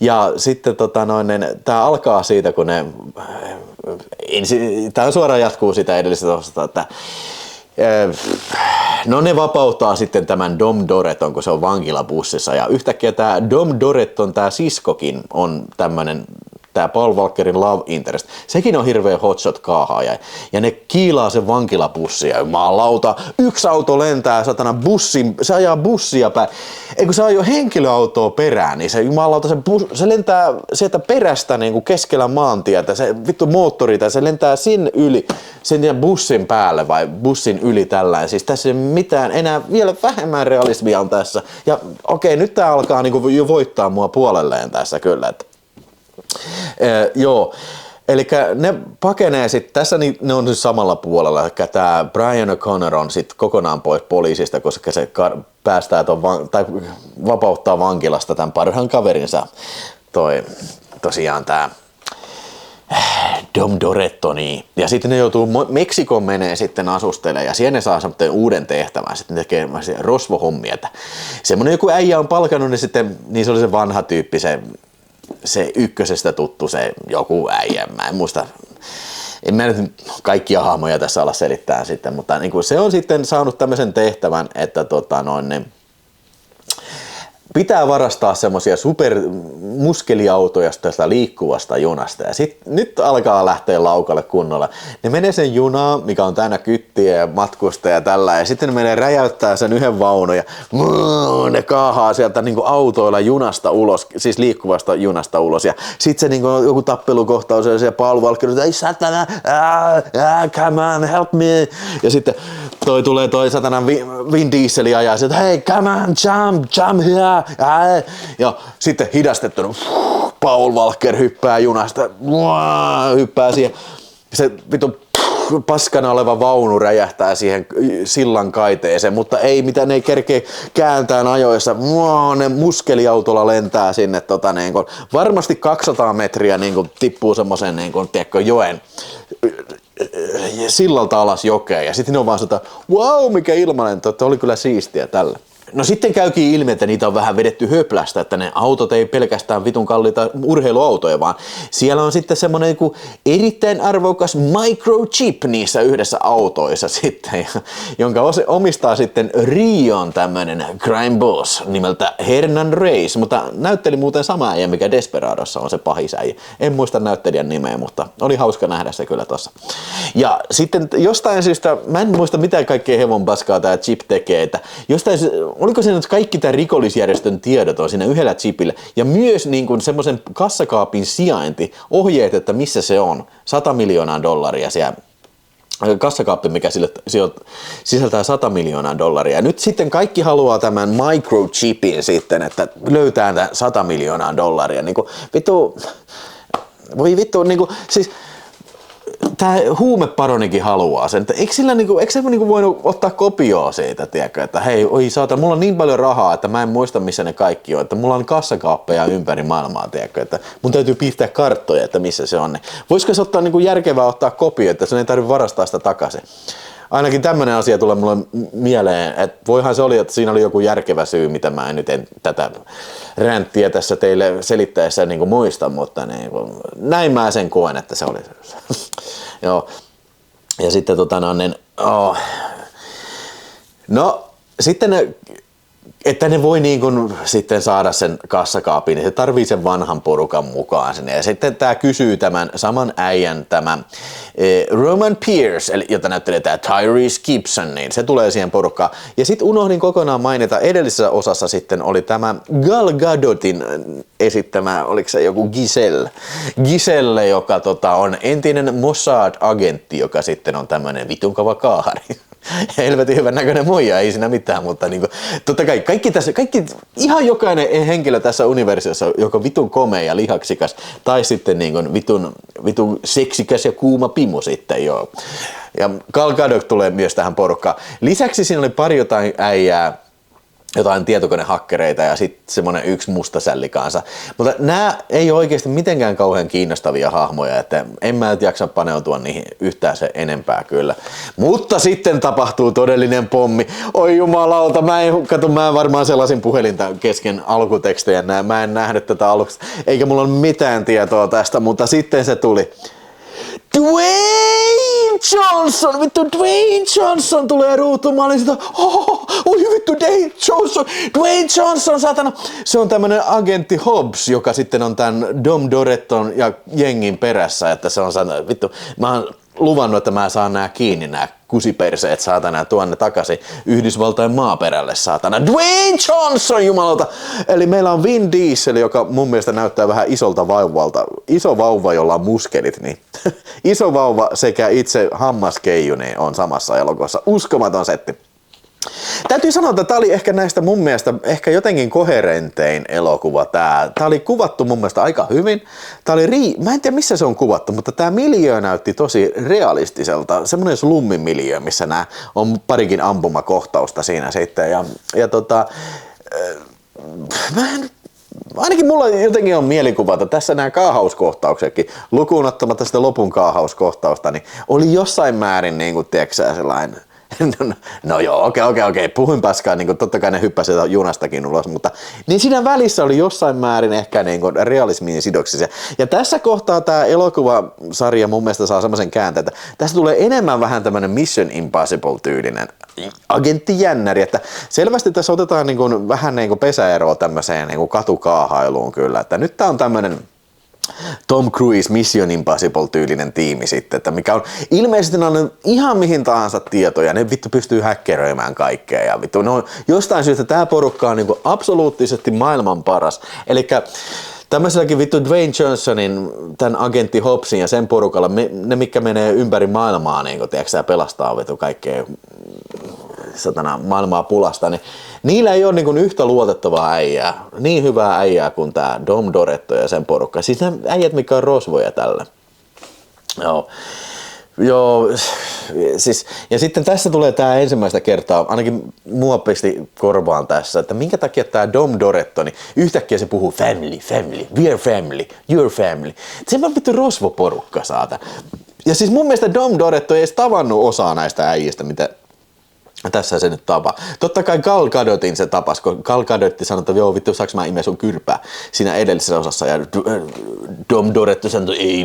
Ja sitten tää alkaa siitä, kun tää suoraan jatkuu sitä edellisestä osasta, että no ne vapauttaa sitten tämän Dom Doretton, kun se on vankilabussissa. Ja yhtäkkiä tämä Dom Doretton, tämä siskokin on tämmönen, tämä Paul Walkerin love interest. Sekin on hirveä hotshot kaahaaja. Ja ne kiilaa sen vankilabussia. Jumalauta, yksi auto lentää, se ajaa bussia päin. Kun se ajaa henkilöautoa perään, niin se jumalauta, se lentää sieltä perästä niin kuin keskellä maantietä. Se vittu moottori, se lentää sinne yli, sen bussin päälle vai bussin yli tällainen. Siis tässä ei mitään, enää vielä vähemmän realismia on tässä. Ja okei, nyt tää alkaa niin kuin jo voittaa mua puolelleen tässä kyllä. Joo, eli ne pakenee sitten, tässä ne on siis samalla puolella, eli tämä Brian O'Connor on sitten kokonaan pois poliisista, koska se päästää tai vapauttaa vankilasta tämän parhaan kaverinsa, tosiaan tämä Dom Dorettoni. Ja sitten ne joutuu Meksikon menee sitten asustelemaan ja siellä ne saa semmoinen uuden tehtävän, sitten ne tekee rosvohommia, että semmoinen joku äijä on palkannut, niin se oli se vanha tyyppi, se ykkösestä tuttu, se joku äijä, mä en muista, en mä nyt kaikkia hahmoja tässä ala selittää sitten, mutta niin kuin se on sitten saanut tämmöisen tehtävän, että pitää varastaa semmoisia supermuskeliautoja tästä liikkuvasta junasta ja nyt alkaa lähteä laukalle kunnolla. Ne menee sen junaan, mikä on täynnä kyttiä ja matkusta ja tällä ja sitten ne menee räjäyttää sen yhden vaunun ja ne kaahaa sieltä niinku autoilla junasta ulos, siis liikkuvasta junasta ulos ja sitten se niinku joku tappelukohtaus ja Paul Walker, ei satana, come on, help me ja sitten tulee toi satana Vin Diesel ajaa että hei, come on, jump here. Ja sitten hidastettuna Paul Walker hyppää junasta, hyppää siihen, se vittu paskana oleva vaunu räjähtää siihen sillan kaiteeseen, mutta ei mitään, ne ei kerkeä kääntään ajoissa, ne muskeliautolla lentää sinne, varmasti 200 metriä tippuu semmoisen joen sillalta alas jokeen ja sitten ne on vaan wow, mikä ilmalento, että oli kyllä siistiä tällä. No sitten käykin ilmi, että niitä on vähän vedetty höplästä, että ne autot ei pelkästään vitun kalliita urheiluautoja, vaan siellä on sitten semmoinen erittäin arvokas microchip niissä yhdessä autoissa sitten, jonka omistaa sitten Rion tämmöinen crime boss nimeltä Hernan Reyes, mutta näytteli muuten sama äijä, mikä Desperadossa on se pahisäijä. En muista näyttelijän nimeä, mutta oli hauska nähdä se kyllä tossa. Ja sitten jostain syystä, mä en muista mitä kaikkea hevon paskaa tää chip tekee, että jostain oliko se nyt kaikki tämän rikollisjärjestön tiedot on siinä yhdellä chipillä ja myös niin kuin semmoisen kassakaapin sijainti, ohjeet, että missä se on, $100 miljoonaa siellä kassakaappi, mikä sisältää $100 miljoonaa. Ja nyt sitten kaikki haluaa tämän microchipin sitten, että löytää tämän $100 miljoonaa. Niin kuin vittu, voi vittu, niin kuin, siis tää huumeparonikin haluaa sen, että eikö se voinut ottaa kopioa siitä, tiedätkö, että hei, oi saata, mulla on niin paljon rahaa, että mä en muista missä ne kaikki on, että mulla on kassakaappeja ympäri maailmaa, tiedätkö, että mun täytyy piirtää karttoja, että missä se on. Niin voisiko se ottaa järkevää ottaa kopio, että sen ei tarvitse varastaa sitä takaisin? Ainakin tämmönen asia tulee mulle mieleen, että voihan se oli, että siinä oli joku järkevä syy, mitä mä en nyt tätä ränttiä tässä teille selittäessä muista, mutta näin mä sen koen, että se oli. Joo. Ja sitten no sitten että ne voi sitten saada sen kassakaapin, niin se tarvii sen vanhan porukan mukaan sinne. Ja sitten tää kysyy tämän saman äijän, tämä Roman Pierce, jota näyttelee tää Tyrese Gibson, niin se tulee siihen porukkaan. Ja sitten unohdin kokonaan mainita, edellisessä osassa sitten oli tämä Gal Gadotin esittämä, oliko se joku Giselle, joka on entinen Mossad-agentti, joka sitten on tämmönen vitun kova kaahari. Helvetin hyvän näköinen muija, ei siinä mitään, mutta totta kai kaikki ihan jokainen henkilö tässä universiossa, joka vitun komea ja lihaksikas, tai sitten vitun seksikäs ja kuuma pimo sitten, joo. Ja Gal Gadot tulee myös tähän porukkaan. Lisäksi siinä oli pari jotain äijää, jotain tietokonehakkereita ja sitten semmonen yksi mustasälli kanssa. Mutta nämä ei ole oikeasti mitenkään kauhean kiinnostavia hahmoja, että en mä nyt jaksa paneutua niihin yhtään se enempää kyllä. Mutta sitten tapahtuu todellinen pommi. Oi jumalauta, mä varmaan sellaisin puhelinta kesken alkutekstejä, mä en nähnyt tätä aluksi, eikä mulla ole mitään tietoa tästä, mutta sitten se tuli. Dwayne Johnson, vittu Dwayne Johnson tulee ruutuun. Mä olin sitä, oi vittu Dwayne Johnson, saatana. Se on tämmönen agentti Hobbs, joka sitten on tän Dom Doretton ja jengin perässä, että se on saatana, vittu, mä oon luvannut, että mä saan nää kiinni, nää kusiperseet, saatana, tuonne takaisin Yhdysvaltain maaperälle, saatana. Dwayne Johnson, jumalauta! Eli meillä on Vin Diesel, joka mun mielestä näyttää vähän isolta vauvalta. Iso vauva, jolla on muskelit, niin iso vauva sekä itse hammaskeiju niin on samassa elokuvassa. Uskomaton setti. Täytyy sanoa, että tää oli ehkä näistä mun mielestä ehkä jotenkin koherentein elokuva tää. Tää oli kuvattu mun mielestä aika hyvin. Tää oli mä en tiedä missä se on kuvattu, mutta tää miljöö näytti tosi realistiselta. Semmonen slummimiljöö, missä nää on parikin ampumakohtausta siinä sitten. Ainakin mulla jotenkin on mielikuva, että tässä nämä kaahauskohtauksetkin, lukuun ottamatta sitä lopun kaahauskohtausta, niin oli jossain määrin niin kuin, tiedätkö, sellainen. No joo, okei. Puhuin paskaa, niin kuin, totta kai ne hyppäsivät junastakin ulos, mutta niin siinä välissä oli jossain määrin ehkä niin kuin, realismiin sidoksisia. Ja tässä kohtaa tämä elokuvasarja mun mielestä saa semmoisen käänteen, että tässä tulee enemmän vähän tämmöinen Mission Impossible-tyylinen agenttijännäri, että selvästi tässä otetaan niin kuin, vähän niin kuin pesäeroa tämmöiseen niin kuin katukaahailuun kyllä, että nyt tää on tämmöinen Tom Cruise Mission Impossible-tyylinen tiimi sitten, että mikä on ilmeisesti on ihan mihin tahansa tietoja, ne vittu pystyy häkkeröimään kaikkea ja vittu, no jostain syystä tää porukka on niinku absoluuttisesti maailman paras, elikkä tämmöiselläkin vittu Dwayne Johnsonin, tämän agentti Hobbsin ja sen porukalla, ne mikä menee ympäri maailmaa, niin kun tiedätkö, pelastaa vittu kaikkea satana maailmaa pulasta, niin niillä ei ole niin kuin yhtä luotettavaa äijää, niin hyvää äijää kuin tää Dom Doretto ja sen porukka. Siis ne äijät, mikä on rosvoja tällä. Joo, siis, ja sitten tässä tulee tää ensimmäistä kertaa, ainakin mua pisti korvaan tässä, että minkä takia tää Dom Doretto, niin yhtäkkiä se puhuu family, we're family, your family. Se on vittu rosvoporukka saata. Ja siis mun mielestä Dom Doretto ei edes tavannut osaa näistä äijistä, mitä tässä se nyt tapa. Totta kai Gal Gadotin se tapas, kun Gal Gadot sanoi, että joo vittu, saaks mä imeä sun kyrpää siinä edellisessä osassa. Ja Dom Doretto sanoi, ei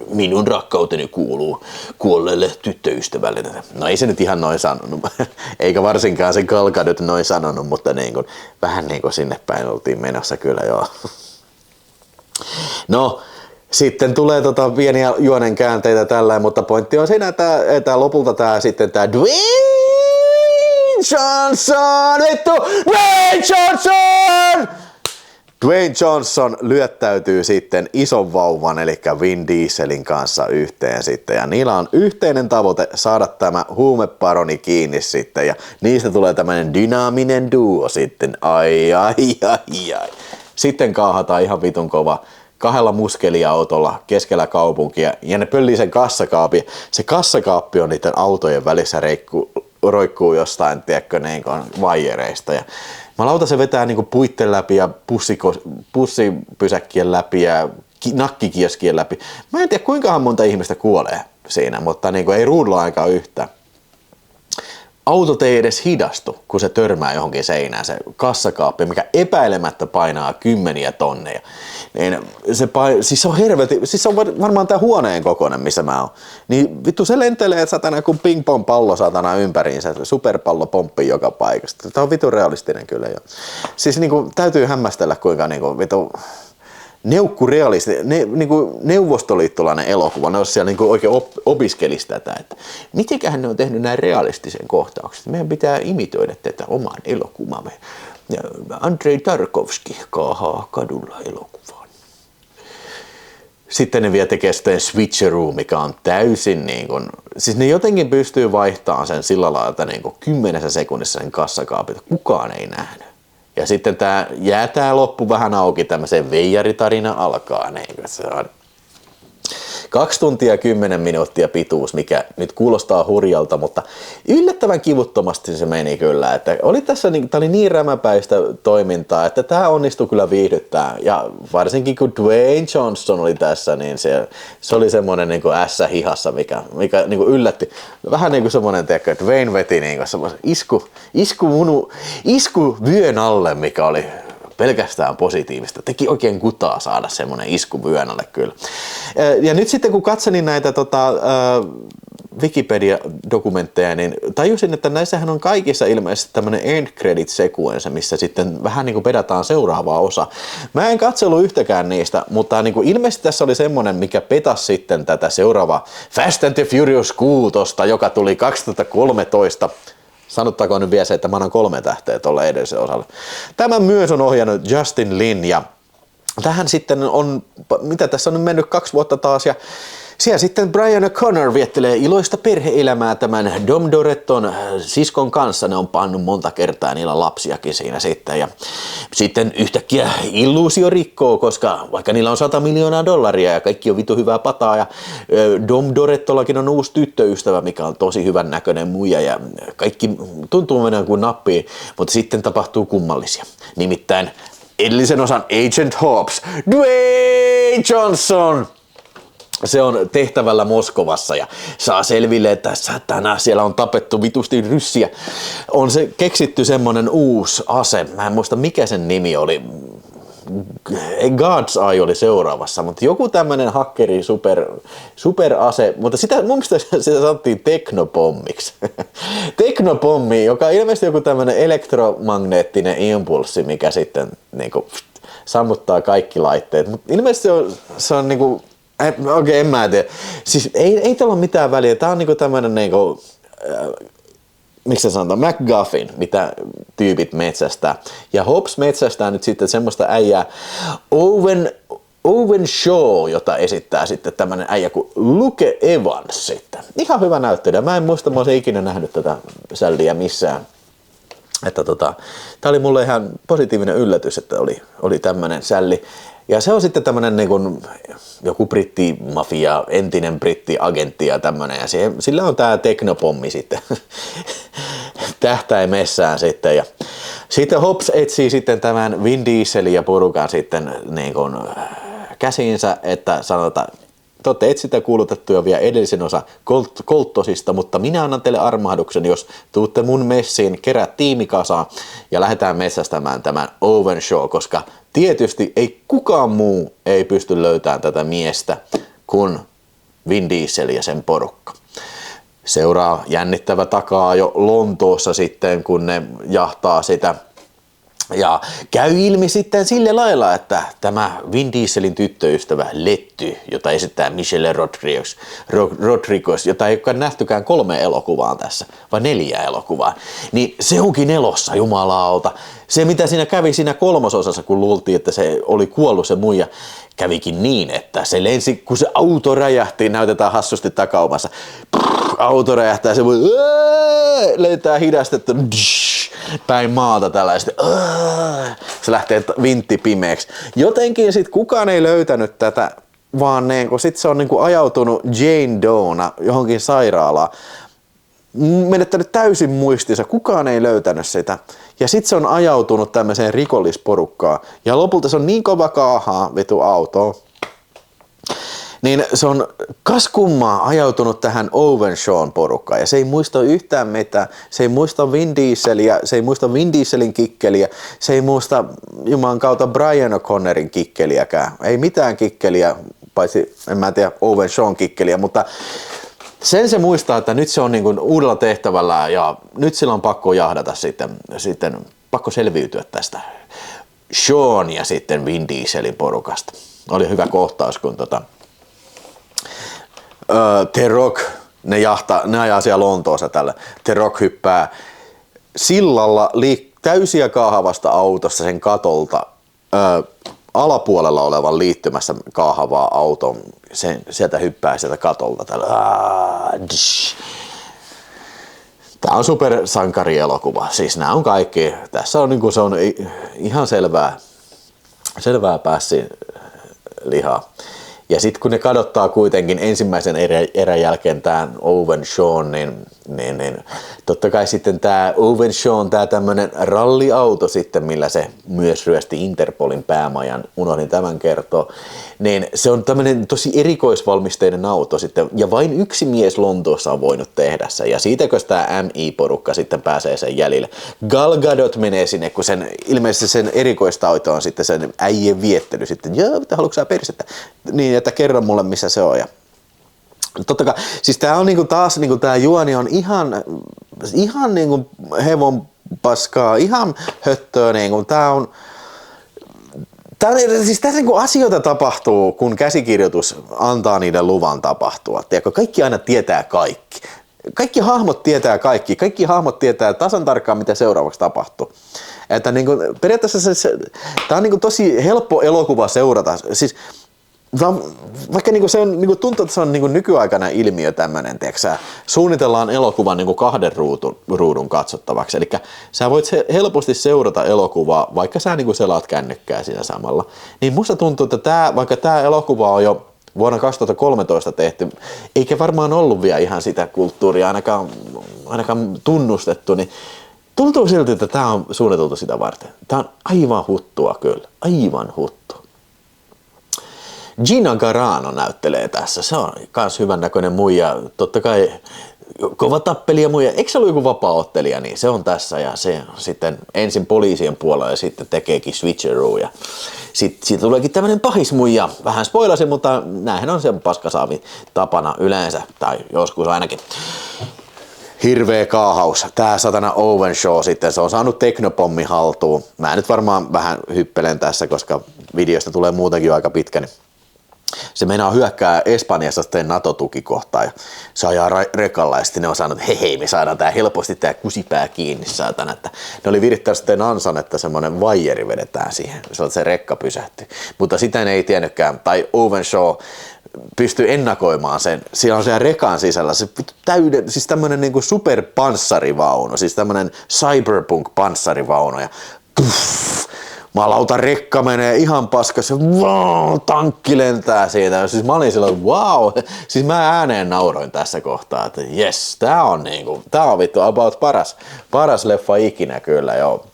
minun rakkauteni kuuluu kuolleelle tyttöystävälle. No ei se nyt ihan noin sanonut, eikä varsinkaan se Gal Gadot noin sanonut, mutta niin kuin, vähän niin kuin sinne päin oltiin menossa kyllä joo. No. Sitten tulee pieniä juonen käänteitä tällä, mutta pointti on siinä, että lopulta tää Dwayne Johnson, vittu! Dwayne Johnson! Dwayne Johnson lyöttäytyy sitten ison vauvan, eli Vin Dieselin kanssa yhteen sitten, ja niillä on yhteinen tavoite saada tämä huumeparoni kiinni sitten, ja niistä tulee tämmönen dynaaminen duo sitten, ai. Sitten kaahataan ihan vitun kova. 2 muskeliautolla keskellä kaupunkia ja ne pöllii sen kassakaapin. Se kassakaappi on niiden autojen välissä roikkuu jostain, tiedätkö, niin vaijereista. Ja malauta se vetää niin puitten läpi ja bussipysäkkien läpi ja nakkikioskien läpi. Mä en tiedä kuinkahan monta ihmistä kuolee siinä, mutta niin ei ruudulla aikaa yhtään. Autot ei edes hidastu, kun se törmää johonkin seinään, se kassakaappi, mikä epäilemättä painaa 10 tonneja. Niin siis se on siis se on varmaan tää huoneen kokoinen, missä mä oon. Niin vittu se lentelee satana kuin ping-pong pallo satana ympäriinsä, superpallo pomppii joka paikasta. Tää on vittu realistinen kyllä jo. Siis niinku täytyy hämmästellä kuinka niinku vittu niinku neuvostoliittolainen elokuva, ne siellä niinku oikein opiskelisi tätä, että mitenköhän ne on tehnyt näin realistisen kohtauksen. Meidän pitää imitoida tätä oman elokuvamme. Ja Andrei Tarkovski kaahaa kadulla elokuvaan. Sitten ne vielä tekee sitten switcheroo, mikä on täysin niin kuin, siis ne jotenkin pystyy vaihtamaan sen sillä lailla, että niin kuin 10 sekunnissa sen kassakaapit, kukaan ei nähnyt. Ja sitten tää loppu vähän auki, tämmöisen veijaritarina alkaa. Niin se on. 2 tuntia 10 minuuttia pituus, mikä nyt kuulostaa hurjalta, mutta yllättävän kivuttomasti se meni kyllä. Että oli tässä, tää oli niin rämäpäistä toimintaa, että tää onnistui kyllä viihdyttää. Ja varsinkin kun Dwayne Johnson oli tässä, niin se oli semmoinen niin kuin ässä hihassa, mikä niin kuin yllätti. Vähän niin kuin semmoinen, että Dwayne veti niin kuin semmoisen isku vyön alle, mikä oli pelkästään positiivista. Teki oikein kutaa saada semmoinen isku vyön alle kyllä. Ja nyt sitten kun katselin näitä Wikipedia-dokumentteja, niin tajusin, että näissähän on kaikissa ilmeisesti tämmöinen end credit sequence, missä sitten vähän niin kuin pedataan seuraavaa osa. Mä en katsellut yhtäkään niistä, mutta niin kuin ilmeisesti tässä oli semmoinen, mikä petasi sitten tätä seuraavaa Fast and the Furious 6, joka tuli 2013. Sanottakoon nyt vielä se, että mä annan 3 tähteä tuolle edellisen osalle. Tämän myös on ohjannut Justin Lin ja tähän sitten on, mitä tässä on nyt mennyt 2 vuotta taas ja siellä sitten Brian O'Connor viettelee iloista perhe-elämää tämän Dom Toretton siskon kanssa. Ne on pannut monta kertaa ja niillä on lapsiakin siinä sitten. Ja sitten yhtäkkiä illuusio rikkoo, koska vaikka niillä on $100 miljoonaa ja kaikki on vittu hyvää pataa ja Dom Torettollakin on uusi tyttöystävä, mikä on tosi hyvän näköinen muija ja kaikki tuntuu mennä kuin nappiin, mutta sitten tapahtuu kummallisia. Nimittäin edellisen osan Agent Hobbs, Dwayne Johnson, se on tehtävällä Moskovassa ja saa selville, että satana, siellä on tapettu vitusti ryssiä. On se keksitty semmonen uusi ase, mä en muista mikä sen nimi oli. God's Eye oli seuraavassa, mutta joku tämmönen hakkeri superase, mutta mun mielestä sitä sanottiin teknopommiksi. Teknopommi, joka on ilmeisesti joku tämmönen elektromagneettinen impulssi, mikä sitten niinku sammuttaa kaikki laitteet, mutta ilmeisesti se on niinku okei, en mä tiedä. Siis ei tällä ole mitään väliä. Tää on niinku tämmönen niinku, miksi se sanotaan, MacGuffin, mitä tyypit metsästää. Ja Hobbs metsästää nyt sitten semmoista äijää Owen Shaw, jota esittää sitten tämmönen äijä kuin Luke Evans sitten. Ihan hyvä näyttelijä. Mä en muista, mä olisin ikinä nähnyt tätä sälliä missään. Että tää oli mulle ihan positiivinen yllätys, että oli tämmönen sälli. Ja se on sitten tämmönen niin kuin joku brittimafia, entinen brittiagentti ja tämmönen, ja sillä on tää teknopommi sitten tähtäimessään sitten. Ja sitten Hobbs etsii sitten tämän Vin Dieselin ja porukan sitten niin kuin käsiinsä, että sanotaan, te olette etsitä kuulutettuja vielä edellisen osa Kolttosista, mutta minä annan teille armahduksen, jos tuutte mun messiin, kerät tiimikasaa ja lähdetään metsästämään tämän Owen Shaw, koska tietysti ei kukaan muu ei pysty löytämään tätä miestä kuin Vin Diesel ja sen porukka. Seuraa jännittävä takaa jo Lontoossa sitten, kun ne jahtaa sitä. Ja käy ilmi sitten sille lailla, että tämä Vin Dieselin tyttöystävä Letty, jota esittää Michelle Rodriguez, jota ei ole nähtykään 3 elokuvaa tässä, vaan 4 elokuvaa, niin se onkin elossa, jumalauta. Se mitä siinä kävi siinä 3. osassa, kun luultiin, että se oli kuollut se muija, kävikin niin, että se lensi, kun se auto räjähti, näytetään hassusti takaumassa. Auto räjähtää, se voi lentää hidastettu päin maata tällaista. Se lähtee vintti pimeäksi. Jotenkin sit kukaan ei löytänyt tätä, vaan kun sit se on niinku ajautunut Jane Doena johonkin sairaalaan. Menettänyt täysin muistinsa, kukaan ei löytänyt sitä. Ja sit se on ajautunut tämmöiseen rikollisporukkaan. Ja lopulta se on niin kova kaahaa vetu autoon. Niin se on kas kummaa ajautunut tähän Owen Shawn porukkaan ja se ei muista yhtään mitään. Se ei muista Vin Dieseliä, se ei muista Vin Dieselin kikkeliä, se ei muista juman kautta Brian O'Connorin kikkeliäkään. Ei mitään kikkeliä, paitsi en mä tiedä Owen Shawn kikkeliä, mutta sen se muistaa, että nyt se on niin kuin uudella tehtävällä ja nyt sillä on pakko jahdata sitten pakko selviytyä tästä Shawn ja sitten Vin Dieselin porukasta. Oli hyvä kohtaus, kun The Rock, ne ajaa siellä Lontoossa tällä. The Rock hyppää sillalla täysiä kaahavasta autosta sen katolta alapuolella olevan liittymässä kaahavaa auton. Sieltä hyppää sieltä katolta tällä. Tää on supersankarielokuva. Siis nämä on kaikki. Tässä on niinku se on ihan selvää pässi lihaa. Ja sitten kun ne kadottaa kuitenkin ensimmäisen erän jälkeen tämän Owen Shawn, niin totta kai sitten tämä Owen Shawn, tämä tämmöinen ralliauto sitten, millä se myös ryösti Interpolin päämajan, unohdin tämän kertoa, niin se on tämmöinen tosi erikoisvalmisteinen auto sitten, ja vain yksi mies Lontoossa on voinut tehdä sen, ja siitäkö tämä MI-porukka sitten pääsee sen jäljille. Gal Gadot menee sinne, kun ilmeisesti sen erikoista auto on sitten sen äijien viettely sitten, joo, mitä haluatko sä persettä? Niin, että kerro mulle, missä se on. Ja totta kai, siis tää on niinku taas, niinku tää juoni on ihan niinku hevon paskaa, ihan höttöä, niinku tää on, siis tässä niinku asioita tapahtuu, kun käsikirjoitus antaa niiden luvan tapahtua. Tiedätkö? Kaikki aina tietää kaikki. Kaikki hahmot tietää kaikki. Kaikki hahmot tietää tasan tarkkaan, mitä seuraavaksi tapahtuu. Että niinku, periaatteessa tämä on niinku tosi helppo elokuva seurata. Siis, vaikka niinku se on, niinku tuntuu, että se on niinku nykyaikainen ilmiö tämmöinen, suunnitellaan elokuvan niinku 2 ruudun katsottavaksi. Eli sä voit helposti seurata elokuvaa, vaikka sä niinku selaat kännykkää siinä samalla. Niin musta tuntuu, että vaikka tämä elokuva on jo vuonna 2013 tehty, eikä varmaan ollut vielä ihan sitä kulttuuria ainakaan tunnustettu, niin tuntuu silti, että tämä on suunniteltu sitä varten. Tämä on aivan huttua kyllä, aivan huttua. Gina Carano näyttelee tässä, se on kans hyvän näköinen muija, totta kai kova tappelija muija, eikö se ollut joku vapaa-ottelija, niin se on tässä ja se sitten ensin poliisien puolella ja sitten tekeekin switcheroo ja sitten siitä tuleekin tämmönen pahismuija, vähän spoilasin, mutta näinhän on se paskasaavi tapana yleensä, tai joskus ainakin. Hirveä kaahaus. Tää satana Owen Shaw sitten, se on saanut teknopommin haltuun. Mä nyt varmaan vähän hyppelen tässä, koska videosta tulee muutenkin aika pitkä, niin se meinaa hyökkää Espanjassa sitten NATO-tukikohtaan ja se ajaa rekalla ja sitten ne on sanonut, että hei, me saadaan tää helposti tää kusipää kiinni saatana. Että ne oli virittänyt sitten ansan, että semmonen vaijeri vedetään siihen, se rekka pysähtyy. Mutta sitä ne ei tiennytkään, tai Owen Shaw pystyy ennakoimaan sen. Siellä on siellä rekan sisällä se siis tämmönen niinku superpanssarivaunu, siis tämmönen cyberpunk-panssarivaunu ja puff, malauta rekka menee ihan paskassa, wow, tankki lentää siitä. Siis mä olin silloin, wow, siis mä ääneen nauroin tässä kohtaa, että jes, tää on vittu about paras leffa ikinä kyllä, joo.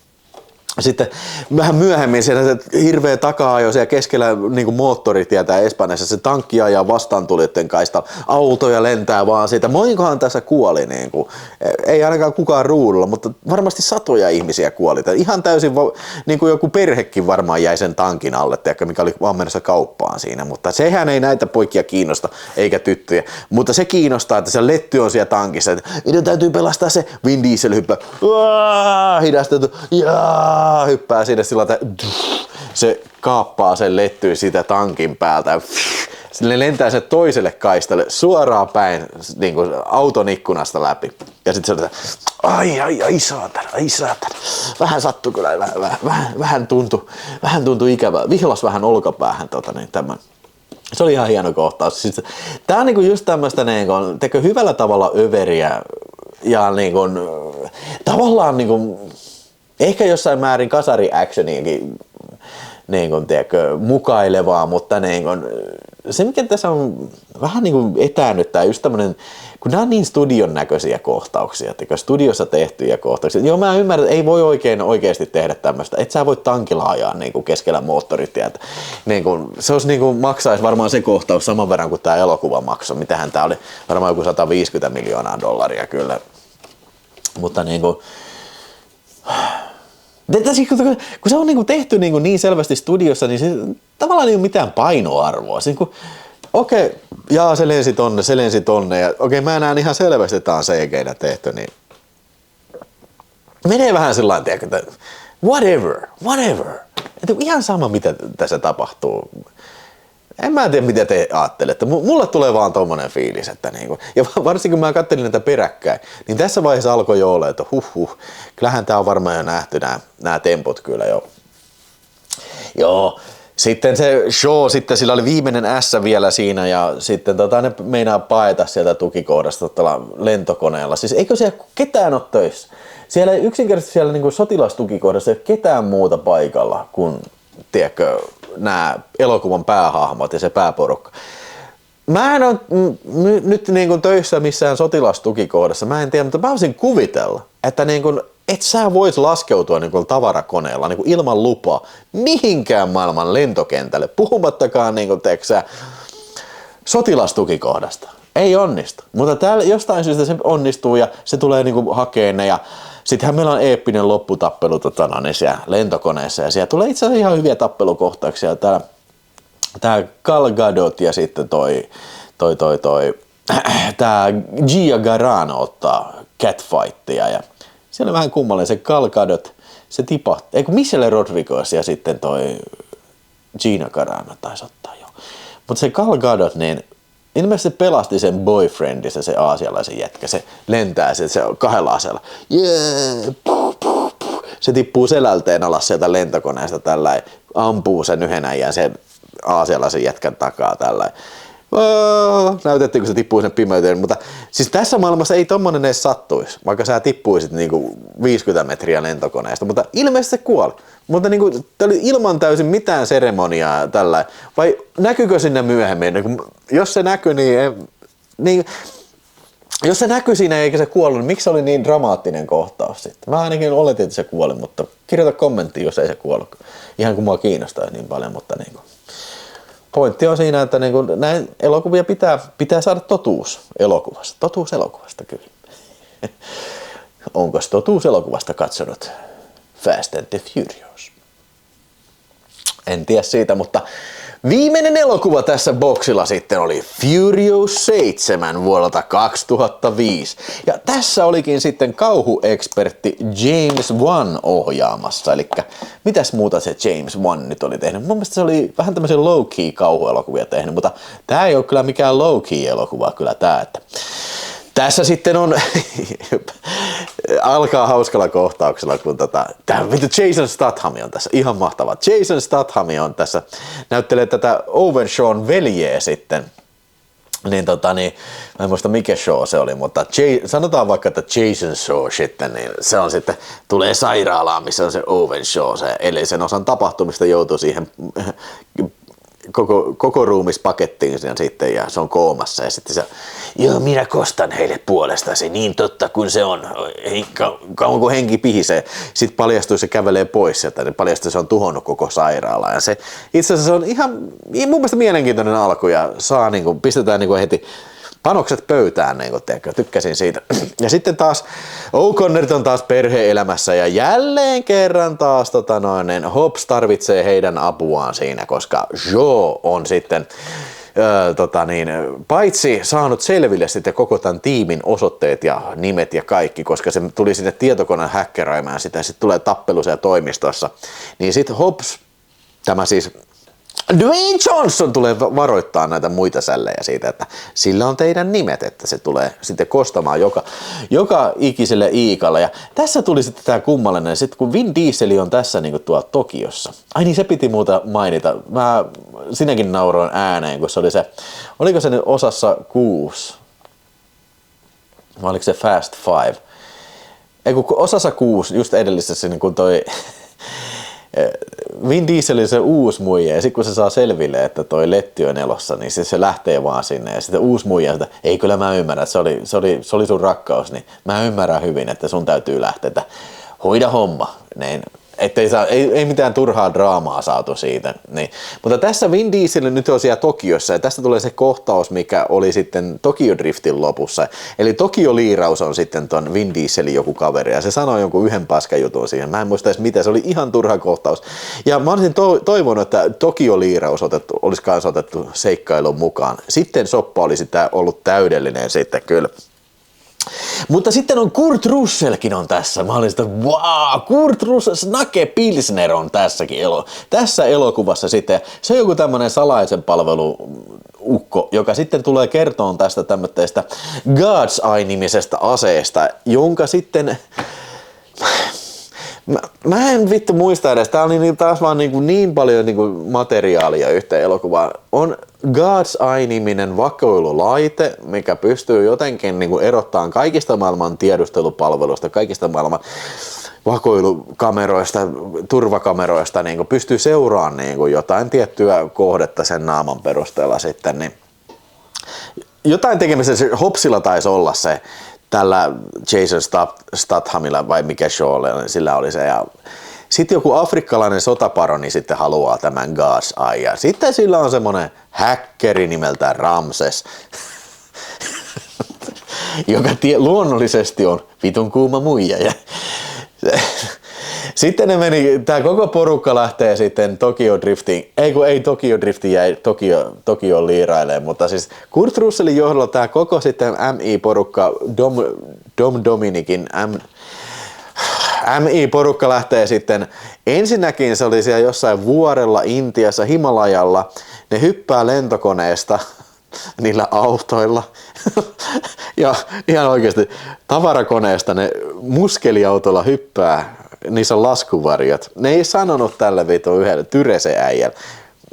Sitten vähän myöhemmin siellä se hirveä taka-ajo siellä keskellä niin moottoritietä Espanjassa, se tankki ajaa vastaantulijoiden kaista, autoja lentää vaan siitä. Monikohan tässä kuoli, niin kuin, ei ainakaan kukaan ruudulla, mutta varmasti satoja ihmisiä kuoli. Ihan täysin niin kuin joku perhekin varmaan jäi sen tankin alle, mikä oli vaan menossa kauppaan siinä, mutta sehän ei näitä poikia kiinnosta, eikä tyttöjä. Mutta se kiinnostaa, että se letty on siellä tankissa, että meidän täytyy pelastaa se Vin Diesel hyppää, hidastettu, hyppää sinne sillä että se kaappaa sen lettyyn siitä tankin päältä. Sille lentää se toiselle kaistalle suoraan päin niin kuin auton ikkunasta läpi. Ja sitten se on, ai saatana. Vähän sattui kyllä, vähän tuntui ikävää. Vihlas vähän olkapäähän tämän. Se oli ihan hieno kohtaus. Siis, tää on niinku just tämmöstä niinku, hyvällä tavalla överiä ja niinku, tavallaan niinku, ehkä jossain määrin kasari-actioniinkin niin kuin, tiedätkö, mukailevaa, mutta niin kuin, se mikä tässä on vähän niin kuin etäännyttää just tämmönen, kun nämä on niin studion näköisiä kohtauksia, tiedätkö, studiossa tehtyjä kohtauksia. Joo, mä ymmärrän, että ei voi oikeasti tehdä tämmöistä, et sä voit tankilla ajaa niin kuin keskellä moottoritietä. Niin kuin, se olisi niin kuin, maksaisi varmaan se kohtaus saman verran kuin tämä elokuva maksoi. Mitähän tämä oli? Varmaan joku $150 miljoonaa kyllä. Mutta niin kuin, kun se on niinku tehty niin selvästi studiossa, niin se tavallaan ei ole mitään painoarvoa. Okei, se lensi tonne ja okei, mä näen ihan selvästi, että tää on CG:nä tehty, niin menee vähän sellainen, tiedätkö, että whatever. Että ihan sama, mitä tässä tapahtuu. En mä tiedä, mitä te ajattelette. Mulle tulee vaan tommonen fiilis, että niinku, ja varsinkin kun mä kattelin näitä peräkkäin, niin tässä vaiheessa alkoi jo olla, että kyllähän tää on varmaan jo nähty nämä tempot kyllä jo. Joo, sitten se show, sitten sillä oli viimeinen ässä vielä siinä ja sitten ne meinaa paeta sieltä tukikohdasta lentokoneella. Siis eikö siellä ketään ole töissä? Siellä yksinkertaisesti siellä niinku sotilastukikohdassa ei ole ketään muuta paikalla kuin, tiedätkö, nämä elokuvan päähahmot ja se pääporukka. Mä en ole nyt niin kuin töissä missään sotilastukikohdassa, mä en tiedä, mutta mä voisin kuvitella, että niin kuin, et sä vois laskeutua niin kuin tavarakoneella niin kuin ilman lupaa mihinkään maailman lentokentälle, puhumattakaan niin kuin, teeksä, sotilastukikohdasta. Ei onnistu, mutta täällä jostain syystä se onnistuu ja se tulee niin kuin hakeen ne ja sittenhän meillä on eeppinen lopputappelu siellä lentokoneessa ja siellä tulee itse asiassa ihan hyviä tappelukohtauksia. Tää Gal Gadot ja sitten tää Gia Garano ottaa catfightia ja siellä on vähän kummallinen se Gal Gadot, se tipahti, eikö Michelle Rodriguez ja sitten toi Gina Carano taisi ottaa jo. Mutta se Gal Gadot, niin ilmeisesti se pelasti sen boyfriendissa, se aasialaisen jätkä, se lentää se on kahdella aseella. Yeah. Se tippuu selälteen alas sieltä lentokoneesta tällä ampuu sen yhden äijän sen aasialaisen jätkän takaa tällä. Näytettiin, kun se tippuu sen pimeyteen, mutta siis tässä maailmassa ei tommonen edes sattuisi, vaikka sä tippuisit niinku 50 metriä lentokoneesta, mutta ilmeisesti se kuoli. Mutta niinku, oli ilman täysin mitään seremoniaa tällä, vai näkyykö sinne myöhemmin? Jos se näkyi, niin jos se näkyi siinä eikä se kuollut, niin miksi se oli niin dramaattinen kohtaus sitten? Mä ainakin oletin, että se kuoli, mutta kirjoita kommenttiin, jos ei se kuollut. Ihan kun mua kiinnostaa niin paljon, mutta niinku. Pointti on siinä, että niin näin elokuvia pitää saada totuus elokuvasta. Totuus elokuvasta kyllä. Onko totuus elokuvasta katsonut Fast and the Furious? En tiedä siitä, mutta viimeinen elokuva tässä boksilla sitten oli Furious 7 vuodelta 2005. Ja tässä olikin sitten kauhuekspertti James Wan ohjaamassa. Eli mitäs muuta se James Wan nyt oli tehnyt? Mun mielestä se oli vähän tämmöisiä low-key kauhuelokuvia tehnyt, mutta tää ei ole kyllä mikään low-key elokuva kyllä tää. Että tässä sitten on, alkaa hauskalla kohtauksella, kun Jason Statham on tässä, ihan mahtava. Jason Statham on tässä, näyttelee tätä Owen Shawn veljeä sitten. Mä en muista mikä show se oli, mutta sanotaan vaikka, että Jason Shaw sitten, niin se on sitten, tulee sairaalaan, missä on se Owen Shaw, se edellisen osan tapahtumista joutuu siihen koko ruumispakettiin sitten ja se on koomassa ja sitten se, joo minä kostan heille puolestasi, niin totta kuin se on, kauan kun henki pihisee. Sitten paljastuu se kävelee pois sieltä, niin paljastuu se on tuhonnut koko sairaalaa ja se itse asiassa on ihan mun mielestä mielenkiintoinen alku ja saa pistetään heti panokset pöytään, tykkäsin siitä. Ja sitten taas O'Connor on taas perhe-elämässä ja jälleen kerran taas Hobbs tarvitsee heidän apuaan siinä, koska Joe on sitten paitsi saanut selville sitten koko tämän tiimin osoitteet ja nimet ja kaikki, koska se tuli sinne tietokoneen häkkeröimään sitä ja sitten tulee tappelu siellä toimistossa, niin sitten Hobbs, tämä siis Dwayne Johnson tulee varoittaa näitä muita sällejä siitä, että sillä on teidän nimet, että se tulee sitten kostamaan joka ikiselle iikalle. Ja tässä tuli sitten tämä kummallinen, sitten kun Vin Diesel on tässä niin kuin tuolla Tokiossa. Ai niin, se piti muuta mainita. Sinäkin nauroin ääneen, kun se oli se, oliko se nyt osassa 6? Vai oliko se Fast 5? Ei kun osassa 6, just edellisessä, niin kun toi Vin Dieselin se uusi muija ja sitten kun se saa selville, että toi Letti on elossa, niin se lähtee vaan sinne ja sitten uusi muija, että ei kyllä mä ymmärrän, että se oli sun rakkaus, niin mä ymmärrän hyvin, että sun täytyy lähteä, että hoida homma, niin, ei mitään turhaa draamaa saatu siitä. Niin. Mutta tässä Vin Diesel nyt on siellä Tokiossa ja tästä tulee se kohtaus, mikä oli sitten Tokyo Driftin lopussa. Eli Tokio-liiraus on sitten ton Vin Dieselin joku kaveri ja se sanoi jonkun yhden paskan jutun siihen. Mä en muista edes mitä, se oli ihan turha kohtaus. Ja mä olisin toivonut, että Tokio-liiraus olisi kanssa otettu seikkailun mukaan. Sitten soppa olisi ollut täydellinen sitten kyllä. Mutta sitten on Kurt Russellkin on tässä. Mä olin sitä, Kurt Russell, Snake Pilsner on tässä elokuvassa sitten. Se on joku tämmönen salaisen palveluukko, joka sitten tulee kertoon tästä tämmöistä God's Eye-nimisestä aseesta, jonka sitten Mä en vittu muista edes. Tää on taas vaan niin paljon materiaalia yhteen elokuvaan. On God's Eye-niminen vakoilulaite, mikä pystyy jotenkin erottamaan kaikista maailman tiedustelupalveluista, kaikista maailman vakoilukameroista, turvakameroista niin pystyy seuraamaan niin jotain tiettyä kohdetta sen naaman perusteella sitten, niin jotain tekemistä se Hopsilla taisi olla se tällä Jason Stathamilla vai mikä showlla sillä oli se, ja sitten joku afrikkalainen sotaparoni sitten haluaa tämän God's Eye, ja sitten sillä on semmonen häkkeri nimeltään Ramses, joka luonnollisesti on vitun kuuma muija. Ja sitten ne meni, tää koko porukka lähtee sitten Tokyo Drifting, ei Tokyo Drifting jäi Tokyo liirailemaan, mutta siis Kurt Russellin johdolla tää koko sitten MI-porukka, Dom Dominikin MI-porukka lähtee sitten, ensinnäkin se oli siellä jossain vuorella Intiassa, Himalajalla, ne hyppää lentokoneesta niillä autoilla ja ihan oikeasti tavarakoneesta ne muskeliautolla hyppää, niissä on laskuvarjot. Ne ei sanonut tälle vitu yhdelle Tyrese äijälle,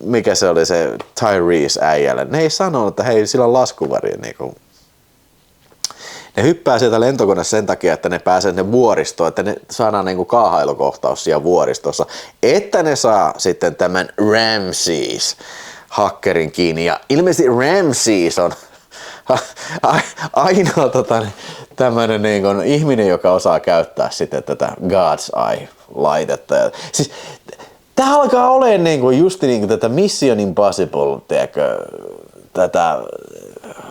mikä se oli se Tyrese äijälle, ne ei sanonut, että hei sillä on laskuvarjo niinku. Ne hyppää sieltä lentokoneesta sen takia, että ne pääsee sinne vuoristoon, että ne saadaan niinku kaahailukohtaus siellä vuoristossa, että ne saa sitten tämän Ramses hakkerin kiinni. Ja ilmeisesti Ramses on ainoa tämmöinen niinku ihminen, joka osaa käyttää sitten tätä God's Eye-laitetta. Siis, tää alkaa olemaan niinku just niinku tätä Mission Impossible, tiedätkö, tätä,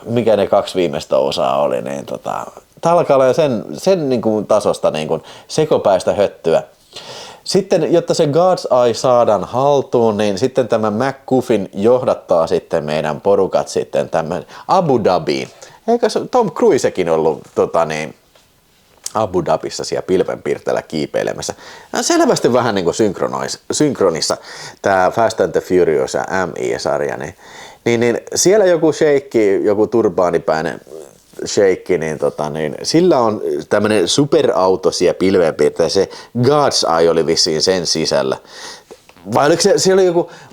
mikä ne 2 viimeistä osaa oli, niin tää alkaa olla sen niinku tasosta niinku sekopäistä höttyä. Sitten, jotta se God's Eye saadaan haltuun, niin sitten tämä McGuffin johdattaa sitten meidän porukat sitten tämän Abu Dhabiin. Eikö Tom Cruisekin ollut Abu Dhabissa siellä pilvenpiirteellä kiipeilemässä? Selvästi vähän niin kuin synkronissa tämä Fast and the Furious ja MI-sarja. Niin siellä joku sheikki, joku turbaanipäinen sheikki, niin, sillä on tämmönen superauto siellä pilvenpiirteellä. Se God's Eye oli vissiin sen sisällä.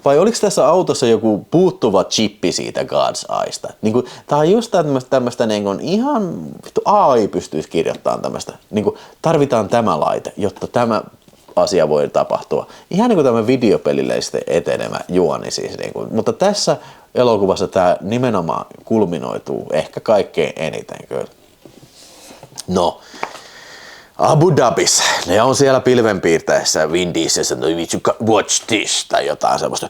Vai oliko tässä autossa joku puuttuva chippi siitä God's Eyesta? Niin tää on just tämmöstä niin ihan AI pystyisi kirjoittamaan tämmöstä. Niin tarvitaan tämä laite, jotta tämä asia voi tapahtua. Ihan niin kuin tämä videopelille etenemä juoni siis. Niin kuin, mutta tässä elokuvassa tämä nimenomaan kulminoituu ehkä kaikkein eniten kyllä. No, Abu Dhabis, ne on siellä pilvenpiirteessä, Vin Diesel sanoo, watch this, tai jotain semmoista,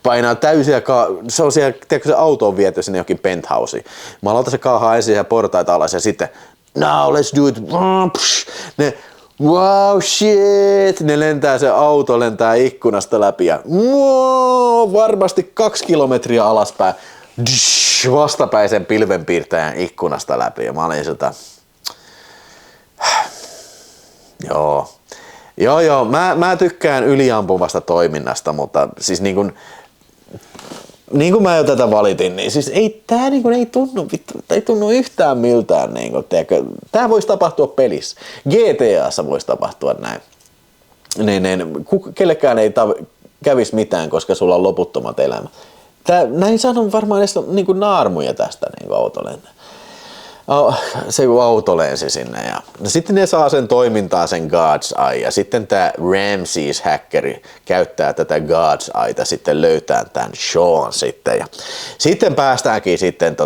painaa täysiä, se on siellä, tiedätkö se auto on viety sinne jokin penthouseen, malauta se kaahaa ensin ja portaita alas ja sitten, now let's do it, ne, wow shit, ne lentää se auto, lentää ikkunasta läpi ja varmasti 2 kilometriä alaspäin, vastapäisen pilvenpiirtäjän ikkunasta läpi ja mä olin sitä. Joo, mä tykkään yliampuvasta toiminnasta, mutta siis niin kuin mä jo tätä valitin, niin siis ei tää niin kuin ei tunnu yhtään miltään niin kuin, tää voisi tapahtua pelissä. GTA:ssa voisi tapahtua näin. Kellekään ei kävisi mitään, koska sulla on loputtomat elämät. Näin sanon varmaan edes niin kuin naarmuja tästä niin kuin autolennä. Se auto lensi sinne ja sitten ne saa sen toimintaan sen God's Eye ja sitten tämä Ramses hackeri käyttää tätä God's Eyeta sitten löytää tämän Sean sitten ja sitten päästäänkin sitten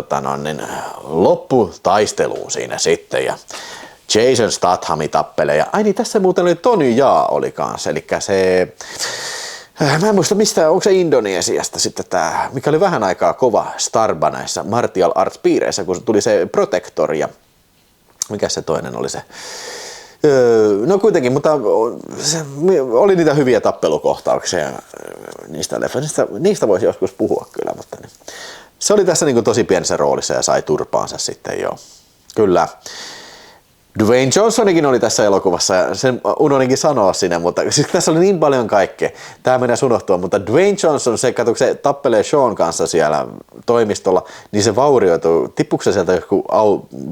lopputaisteluun siinä sitten ja Jason Statham tappelee ja ai niin tässä muuten oli Tony Jaa oli kanssa eli se mä en muista mistä, onko se Indonesiasta sitten tää, mikä oli vähän aikaa kova starba näissä martial arts piireissä, kun tuli se Protector ja mikä se toinen oli se. No kuitenkin, mutta oli niitä hyviä tappelukohtauksia niistä voisi joskus puhua kyllä, mutta niin. Se oli tässä niin tosi pienessä roolissa ja sai turpaansa sitten jo. Kyllä. Dwayne Johnsonikin oli tässä elokuvassa ja sen unohdinkin sanoa sinne, mutta siis tässä oli niin paljon kaikkea. Tää menee unohtua, mutta Dwayne Johnson, kun se tappelee Sean kanssa siellä toimistolla, niin se vaurioituu. Tippuuko se sieltä joku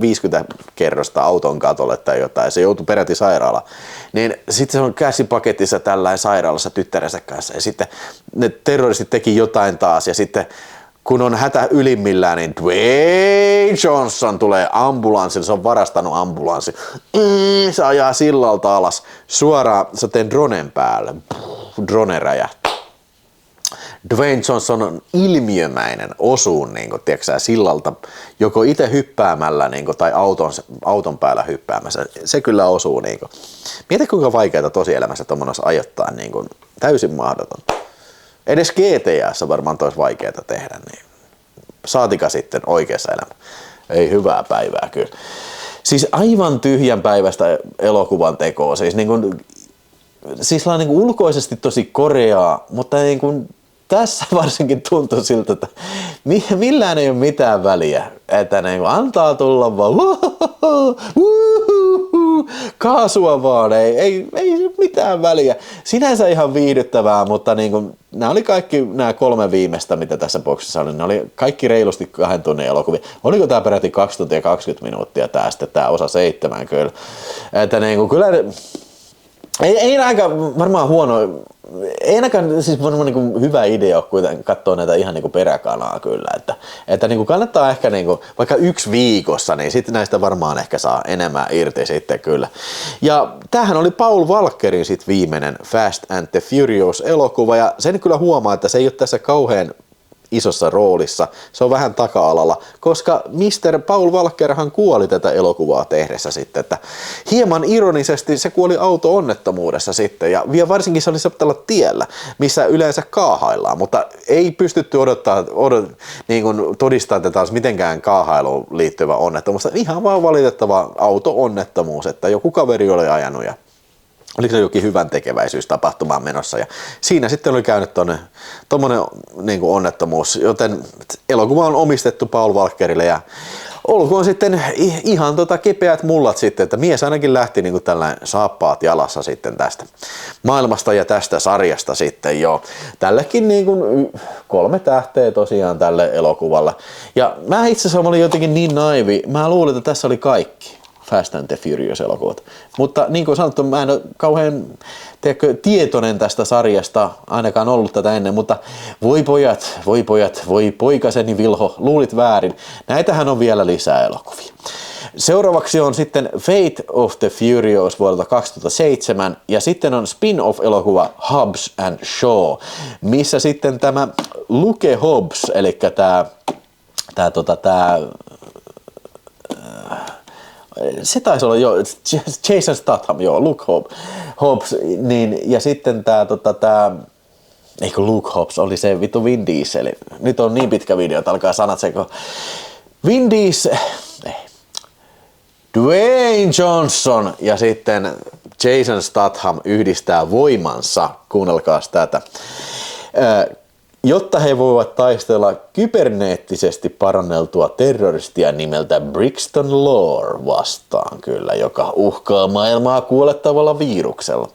50 kerrosta auton katolle tai jotain, se joutui peräti sairaalaan. Niin sitten se on käsipaketissa tällainen sairaalassa tyttärensä kanssa ja sitten ne terroristit teki jotain taas ja sitten kun on hätä ylimmillään, niin Dwayne Johnson tulee ambulanssilla, se on varastanut ambulanssi. Se ajaa sillalta alas suoraan sateen dronen päälle. Drone räjähtää. Dwayne Johnson on ilmiömäinen, osuu niinku, tiedätkö, sillalta joko itse hyppäämällä niinku, tai auton päällä hyppäämässä. Se kyllä osuu. Niinku. Mieti kuinka vaikeaa tosielämässä tommonen ajoittaa, niinku, täysin mahdotonta. Edes GTA:ssa varmaan olisi vaikeaa tehdä, niin saatika sitten oikeassa elämässä. Ei hyvää päivää kyllä. Siis aivan tyhjän päivästä elokuvan tekoa. Siis, niin kuin, niin kuin ulkoisesti tosi koreaa, mutta niin kuin, tässä varsinkin tuntuu siltä, että millään ei ole mitään väliä. Että niin kuin, antaa tulla vaan kaasua vaan, ei mitään väliä. Sinänsä ihan viihdyttävää, mutta niin kuin, nämä oli kaikki nämä 3 viimeistä, mitä tässä boksissa oli. Ne oli kaikki reilusti 2 tunnin elokuvia. Oliko tämä peräti 2 tuntia 20 minuuttia tämä osa 7 kyllä. Että niin kuin, kyllä ei aika varmaan huono, ei ainakaan siis varmaan niin kuin hyvä idea kuitenkin katsoa näitä ihan niin kuin peräkanaa kyllä, että niin kuin kannattaa ehkä niin kuin, vaikka 1 viikossa, niin sitten näistä varmaan ehkä saa enemmän irti sitten kyllä. Ja tämähän oli Paul Walkerin sit viimeinen Fast and the Furious elokuva ja sen kyllä huomaa, että se ei ole tässä kauhean isossa roolissa, se on vähän taka-alalla, koska Mr. Paul Walkerhan kuoli tätä elokuvaa tehdessä sitten, että hieman ironisesti se kuoli auto-onnettomuudessa sitten ja vielä varsinkin se oli tällä tiellä, missä yleensä kaahaillaan, mutta ei pystytty niin kuin todistamaan, että taas mitenkään kaahailuun liittyvä onnettomuus, ihan vaan valitettava auto-onnettomuus, että joku kaveri oli ajanut ja oliko se jokin hyvän tekeväisyystapahtumaan menossa ja siinä sitten oli käynyt tommonen niin kuin onnettomuus, joten elokuva on omistettu Paul Walkerille ja olkoon sitten ihan kepeät mullat sitten, että mies ainakin lähti niin kuin tällainen saappaat jalassa sitten tästä maailmasta ja tästä sarjasta sitten jo. Tällekin niin kuin 3 tähteä tosiaan tälle elokuvalle ja mä itse asiassa olin jotenkin niin naivi, mä luulin, että tässä oli kaikki Fast and the Furious elokuvat. Mutta niin kuin sanottu, mä en ole kauhean tietoinen tästä sarjasta, ainakaan ollut tätä ennen, mutta voi poikaseni Vilho, luulit väärin. Näitähän on vielä lisää elokuvia. Seuraavaksi on sitten Fate of the Furious vuodelta 2007 ja sitten on spin-off-elokuva Hobbs and Shaw, missä sitten tämä Luke Hobbs, eli se taisi olla jo Jason Statham, joo, Luke Hobbs, niin, ja sitten eikö Luke Hobbs, oli se vittu Vin Diesel. Nyt on niin pitkä video, että alkaa sanat seko. Vin Diesel, Dwayne Johnson ja sitten Jason Statham yhdistää voimansa, kuunnelkaas tätä, jotta he voivat taistella kyberneettisesti paranneltua terroristia nimeltä Brixton Law vastaan kyllä, joka uhkaa maailmaa kuolettavalla viruksella.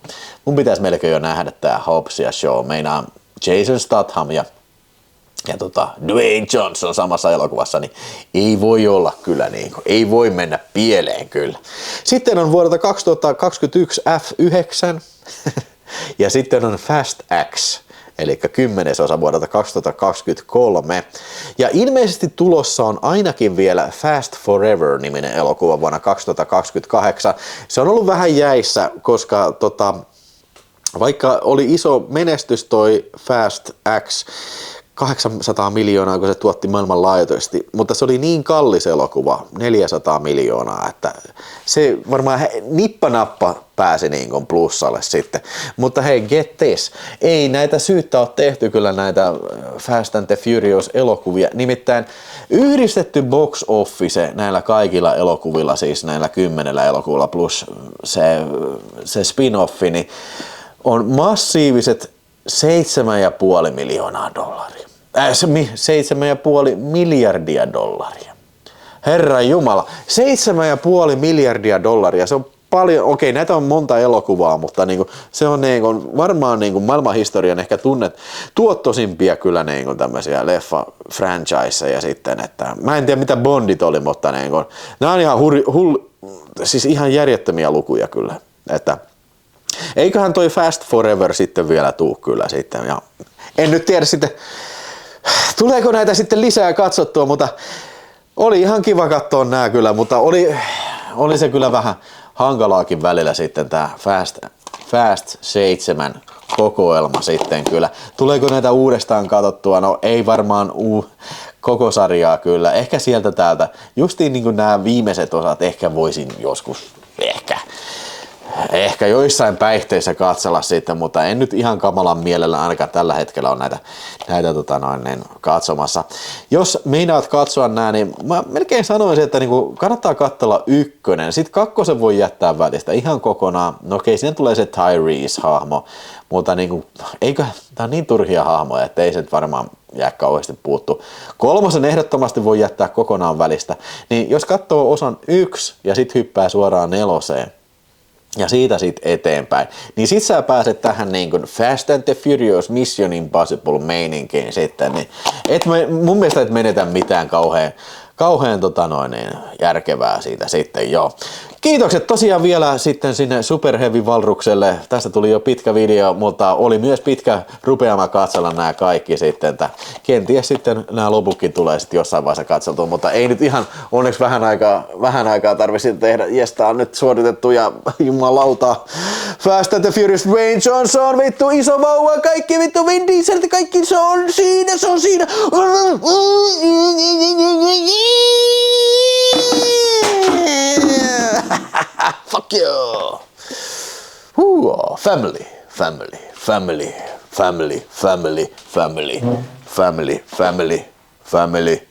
Mun pitäisi melkein jo nähdä tää Hobbs ja Shaw, meinaa Jason Statham ja Dwayne Johnson samassa elokuvassa, niin ei voi olla kyllä niin, ei voi mennä pieleen kyllä. Sitten on vuodelta 2021 F9 ja sitten on Fast X. Eli 10. osa vuodelta 2023. Ja ilmeisesti tulossa on ainakin vielä Fast Forever-niminen elokuva vuonna 2028. Se on ollut vähän jäissä, koska vaikka oli iso menestys toi Fast X, 800 miljoonaa, kun se tuotti maailmanlaajuisesti, mutta se oli niin kallis elokuva, 400 miljoonaa, että se varmaan nippanappa pääsi niin kuin plussalle sitten. Mutta hei, get this, ei näitä syyttä ole tehty kyllä näitä Fast and the Furious elokuvia, nimittäin yhdistetty box office näillä kaikilla elokuvilla, siis näillä 10 elokuvilla plus se spin-offi, niin on massiiviset $7,5 miljoonaa. 7,5 miljardia dollaria. Herra Jumala, $7,5 miljardia. Se on paljon, okei, näitä on monta elokuvaa, mutta niinku, se on niinku, varmaan niinku maailmanhistorian ehkä tuottosimpia kyllä niinku tämmöisiä leffa-franchiseja sitten, että mä en tiedä mitä Bondit oli, mutta niinku, nämä on ihan siis ihan järjettömiä lukuja kyllä, että eiköhän toi Fast Forever sitten vielä tuu kyllä sitten. Ja en nyt tiedä sitten, tuleeko näitä sitten lisää katsottua, mutta oli ihan kiva katsoa nää kyllä, mutta oli se kyllä vähän hankalaakin välillä sitten tää Fast 7 kokoelma sitten kyllä. Tuleeko näitä uudestaan katsottua? No ei varmaan koko sarjaa kyllä. Ehkä sieltä täältä. Justiin niin kuin nämä viimeiset osat ehkä voisin joskus ehkä joissain päihteissä katsella sitten, mutta en nyt ihan kamalan mielellä ainakaan tällä hetkellä on näitä katsomassa. Jos meinaat katsoa nää, niin mä melkein sanoisin, että niinku kannattaa katsella 1. Sitten 2 voi jättää välistä ihan kokonaan. No okei, siinä tulee se Tyrese-hahmo, mutta niinku, tää on niin turhia hahmoja, että ei se varmaan jää kauheasti puuttu. 3 ehdottomasti voi jättää kokonaan välistä. Niin jos katsoo osan 1 ja sit hyppää suoraan 4, ja siitä sitten eteenpäin, niin sit sä pääset tähän niin kuin Fast and the Furious Mission Impossible meininkiin sitten, niin mun mielestä et menetä mitään kauhean järkevää siitä sitten, joo. Kiitokset tosiaan vielä sitten sinne Super Heavy Valrukselle. Tästä tuli jo pitkä video, mutta oli myös pitkä rupeama katsella nämä kaikki sitten. Kenties sitten nämä loputkin tulee sitten jossain vaiheessa katseltua, mutta ei nyt ihan onneksi vähän aikaa tarvitse tehdä. Jesta on nyt suoritettu ja jumalauta. Fast and the Furious, Dwayne Johnson, vittu iso vauva, kaikki vittu Vin Diesel, kaikki se on siinä. Fuck you! Family.